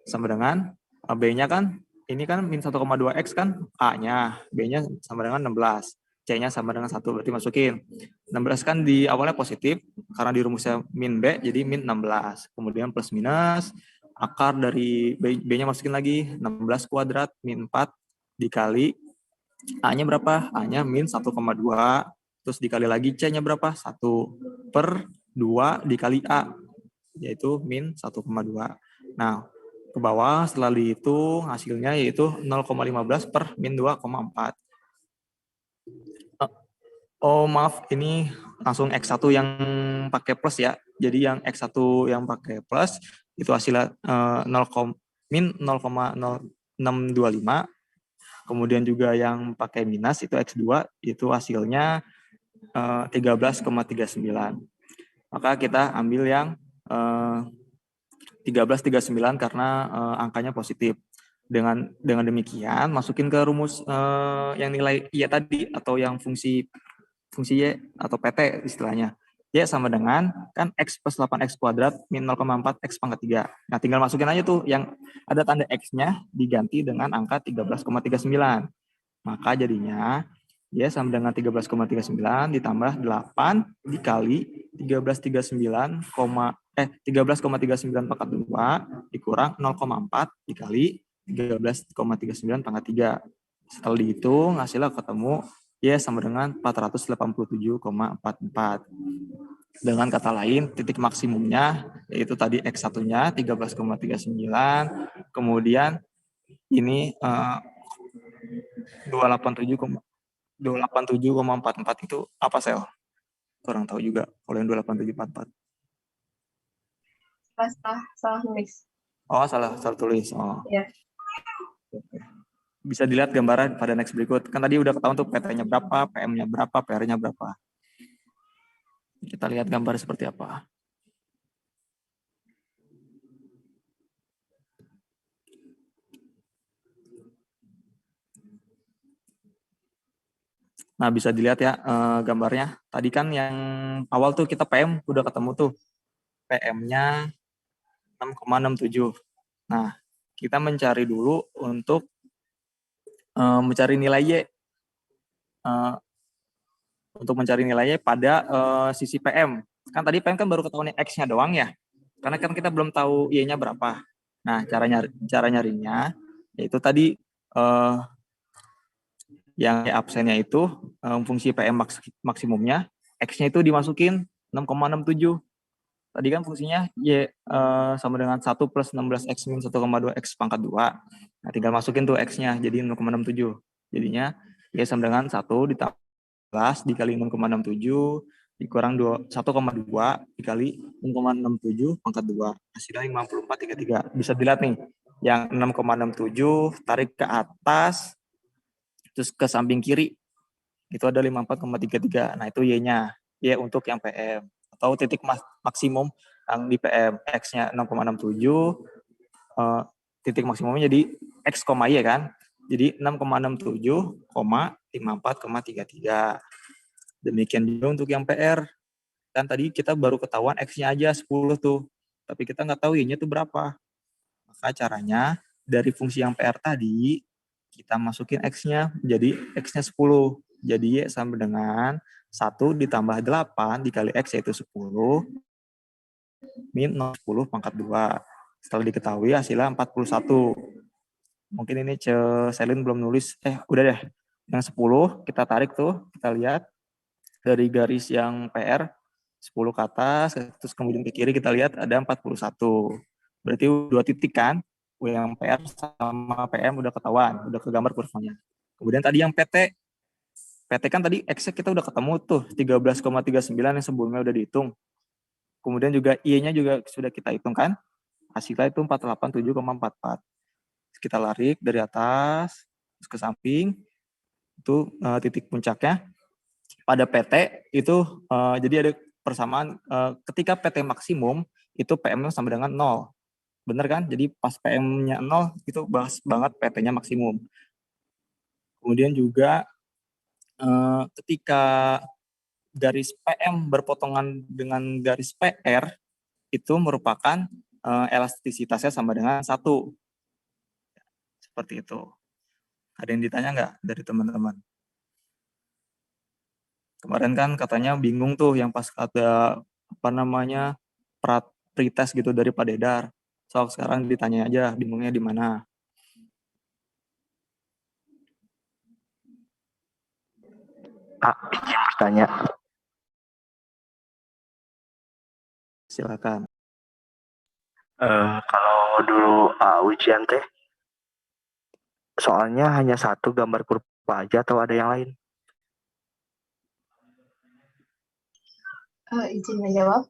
Sama dengan B-nya kan, ini kan min 1,2X kan A-nya, B-nya sama dengan 16, C-nya sama dengan 1, berarti masukin. 16 kan di awalnya positif, karena di rumusnya min B, jadi min 16. Kemudian plus minus, akar dari B-nya masukin lagi, 16 kuadrat, min 4, dikali A-nya berapa? A-nya min 1,2, terus dikali lagi C-nya berapa? 1 per 2 dikali A, yaitu min 1,2. Nah, ke bawah setelah dihitung hasilnya yaitu 0,15 per min 2,4. Oh maaf, ini langsung X1 yang pakai plus ya. Jadi yang X1 yang pakai plus itu hasilnya min 0,0625. Kemudian juga yang pakai minus itu X2 itu hasilnya 13,39. Maka kita ambil yang 13,39 karena angkanya positif. Dengan demikian masukin ke rumus yang nilai Y tadi atau yang fungsi Y atau PT istilahnya. Y sama dengan kan X plus 8X kuadrat min 0,4 X pangkat 3. Nah tinggal masukin aja tuh yang ada tanda X-nya diganti dengan angka 13,39. Maka jadinya Y sama dengan 13,39 ditambah 8 dikali 13,39 pangkat 2 dikurang 0,4 dikali 13,39 pangkat 3. Setelah dihitung hasilnya ketemu Y sama dengan 487,44. Dengan kata lain, titik maksimumnya yaitu tadi X1-nya 13,39, kemudian ini 287,44 itu apa sel? Kurang tahu juga kalau yang 287,44. Salah nulis. Oh, salah tulis. Oh. Ya. Bisa dilihat gambaran pada next berikut. Kan tadi udah ketahuan tuh PT-nya berapa, PM-nya berapa, PR-nya berapa. Kita lihat gambar seperti apa. Nah, bisa dilihat ya gambarnya. Tadi kan yang awal tuh kita PM udah ketemu tuh. PM-nya 6,67. Nah, kita mencari dulu untuk mencari nilai Y. Untuk mencari nilai Y pada sisi PM. Kan tadi PM kan baru ketahuan X-nya doang ya. Karena kan kita belum tahu Y-nya berapa. Nah, cara nyarinya yaitu tadi yang absennya itu fungsi PM maksimumnya, X-nya itu dimasukin 6,67. Tadi kan fungsinya Y sama dengan 1 plus 16X min 1,2 X pangkat 2. Nah, tinggal masukin tuh X-nya, jadi 0,67. Jadinya Y sama dengan 1 ditambah dikali 0,67 dikurang 1,2 dikali 0,67 pangkat 2. Hasilnya 54,33. Bisa dilihat nih, yang 6,67 tarik ke atas, terus ke samping kiri, itu ada 54,33. Nah, itu Y-nya. Y untuk yang PM. Atau titik maksimum yang di PM. X-nya 6,67, titik maksimumnya jadi X, Y kan. Jadi 6,67,54,33. Demikian juga untuk yang PR. Kan tadi kita baru ketahuan X-nya aja 10 tuh. Tapi kita nggak tahu Y-nya tuh berapa. Maka caranya dari fungsi yang PR tadi, kita masukin X-nya, jadi X-nya 10. Jadi Y sama dengan 1 ditambah 8 dikali X yaitu 10, min 10 pangkat 2. Setelah diketahui hasilnya 41. Mungkin ini Selin belum nulis. Udah deh. Yang 10 kita tarik tuh, kita lihat dari garis yang PR 10 ke atas, terus kemudian ke kiri kita lihat ada 41. Berarti 2 titik kan? Yang PR sama PM udah ketahuan, udah kegambar kurvanya. Kemudian tadi yang PT kan tadi X-nya kita udah ketemu tuh 13,39 yang sebelumnya udah dihitung. Kemudian juga Y-nya juga sudah kita hitung kan? Hasilnya itu 487,44. Kita lari dari atas terus ke samping, itu titik puncaknya. Pada PT itu jadi ada persamaan ketika PT maksimum itu PM-nya sama dengan 0. Bener kan? Jadi pas PM-nya 0 itu bahas banget PT-nya maksimum. Kemudian juga ketika garis PM berpotongan dengan garis PR itu merupakan elastisitasnya sama dengan 1. Seperti itu. Ada yang ditanya nggak dari teman-teman? Kemarin kan katanya bingung tuh yang pas ada pretest gitu dari Pak Dedar. So sekarang ditanya aja bingungnya di mana. Kak, izin bertanya. Silakan. Kalau dulu ujian teh, soalnya hanya satu gambar kurva aja atau ada yang lain? Izin menjawab.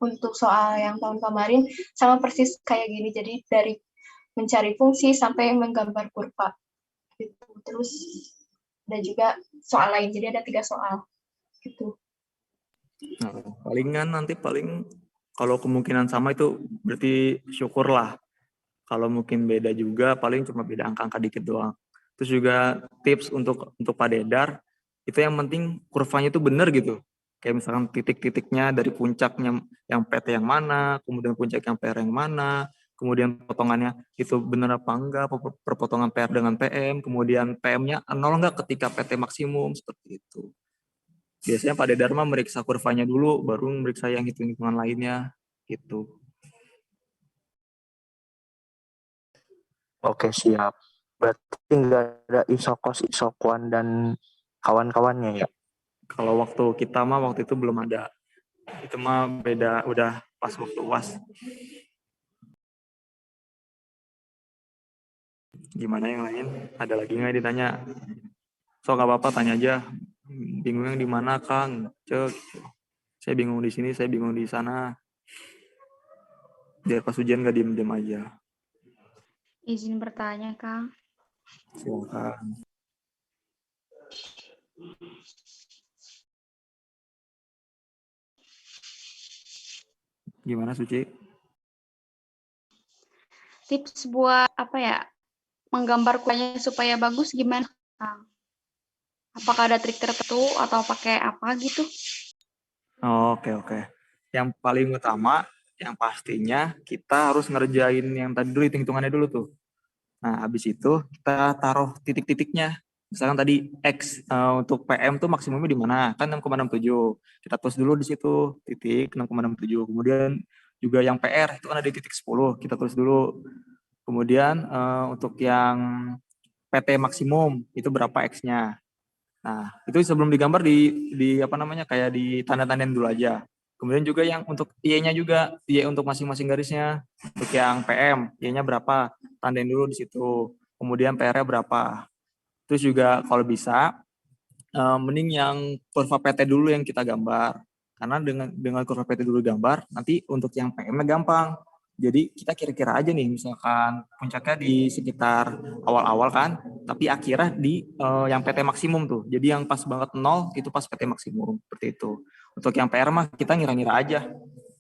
Untuk soal yang tahun kemarin sama persis kayak gini, jadi dari mencari fungsi sampai menggambar kurva gitu. Terus ada juga soal lain, jadi ada 3 soal gitu. Palingan nanti kalau kemungkinan sama itu berarti syukurlah. Kalau mungkin beda juga paling cuma beda angka-angka dikit doang. Terus juga tips untuk Pak Dedar, itu yang penting kurvanya itu benar gitu. Kayak misalkan titik-titiknya dari puncaknya yang PT yang mana, kemudian puncak yang PR yang mana, kemudian potongannya itu benar apa enggak, perpotongan PR dengan PM, kemudian PM-nya 0 enggak ketika PT maksimum, seperti itu. Biasanya Pak Dedar mah meriksa kurvanya dulu, baru meriksa yang hitung-hitungan lainnya, gitu. Oke, siap. Berarti nggak ada isokos, isokuan, dan kawan-kawannya ya? Kalau waktu kita mah waktu itu belum ada. Itu mah beda, udah pas waktu UAS. Gimana yang lain? Ada lagi nggak ditanya? So nggak apa-apa, tanya aja. Bingungnya di mana, Kang? Cek. Saya bingung di sini, saya bingung di sana. Biar pas ujian nggak diem-diem aja. Izin bertanya, Kang. Silakan. Gimana, Suci? Tips buat menggambar kuenya supaya bagus gimana, Kang? Apakah ada trik tertentu atau pakai apa gitu? Oke. Yang paling utama, yang pastinya kita harus ngerjain yang tadi dulu, hitung-hitungannya dulu tuh. Nah, habis itu kita taruh titik-titiknya. Misalkan tadi X untuk PM tuh maksimumnya di mana? Kan 6,67. Kita tulis dulu di situ, titik 6,67. Kemudian juga yang PR itu kan ada di titik 10. Kita tulis dulu. Kemudian untuk yang PT maksimum itu berapa X-nya. Nah, itu sebelum digambar kayak ditanda-tandain dulu aja. Kemudian juga yang untuk Y-nya juga, Y untuk masing-masing garisnya. Untuk yang PM, Y-nya berapa? Tandain dulu di situ. Kemudian PR-nya berapa? Terus juga kalau bisa, mending yang kurva PT dulu yang kita gambar. Karena dengan kurva PT dulu gambar, nanti untuk yang PM-nya gampang. Jadi kita kira-kira aja nih, misalkan puncaknya di sekitar awal-awal kan, tapi akhirnya di yang PT maksimum tuh. Jadi yang pas banget 0 itu pas PT maksimum, seperti itu. Untuk yang PR mah kita ngira-ngira aja.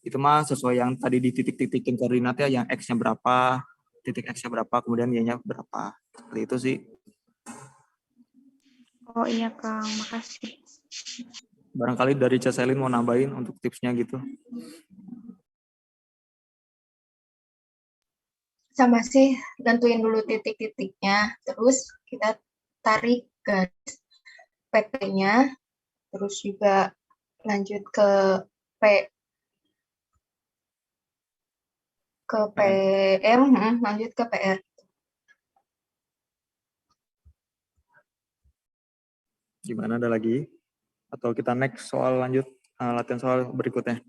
Itu mah sesuai yang tadi di titik-titikin koordinatnya, yang X-nya berapa, titik X-nya berapa, kemudian Y-nya berapa. Seperti itu sih. Oh iya, Kang. Makasih. Barangkali dari Caselin mau nambahin untuk tipsnya gitu. Sama sih, tentuin dulu titik-titiknya, terus kita tarik garis PT-nya, terus juga lanjut ke PM, lanjut ke PR. Gimana, ada lagi? Atau kita next soal lanjut, latihan soal berikutnya?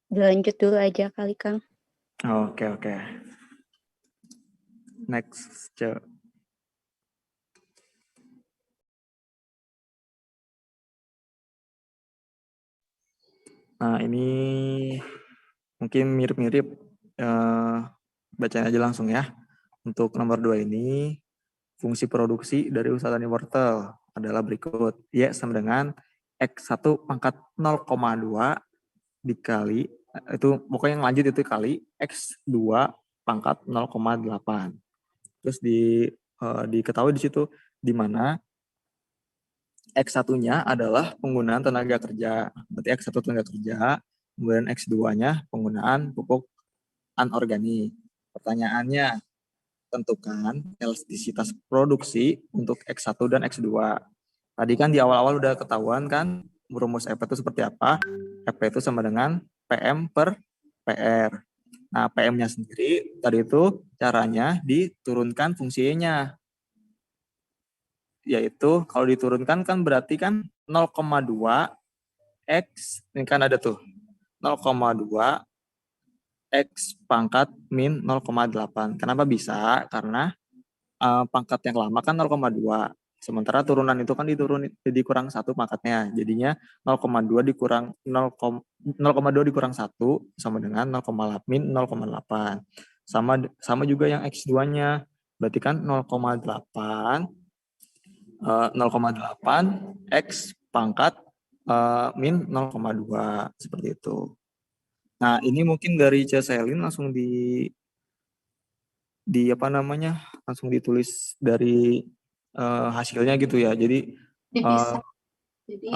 Lanjut dulu aja kali, Kang. Oke. Next, Cek. Nah, ini mungkin mirip-mirip. Bacain aja langsung ya. Untuk nomor 2 ini, fungsi produksi dari usaha tani wortel adalah berikut. Y sama dengan X1 pangkat 0,2 dikali, itu pokoknya yang lanjut itu kali X2 pangkat 0,8. Terus diketahui di situ di mana X1-nya adalah penggunaan tenaga kerja. Berarti X1 tenaga kerja, kemudian X2-nya penggunaan pupuk anorganik. Pertanyaannya, tentukan elastisitas produksi untuk X1 dan X2. Tadi kan di awal-awal udah ketahuan kan rumus EP itu seperti apa. EP itu sama dengan PM per PR. Nah, PM-nya sendiri tadi itu caranya diturunkan fungsinya. Yaitu kalau diturunkan kan berarti kan 0,2 X, ini kan ada tuh 0,2 X pangkat min 0,8. Kenapa bisa? Karena pangkat yang lama kan 0,2. Sementara turunan itu kan dikurang 1 pangkatnya. Jadinya 0,2 dikurang 0,2 dikurang 1 sama dengan 0,8 min 0,8. Sama juga yang X2-nya. Berarti kan 0,8 X pangkat min 0,2 seperti itu. Nah, ini mungkin dari Ceselin langsung langsung ditulis dari hasilnya gitu ya. Jadi Bisa. Jadi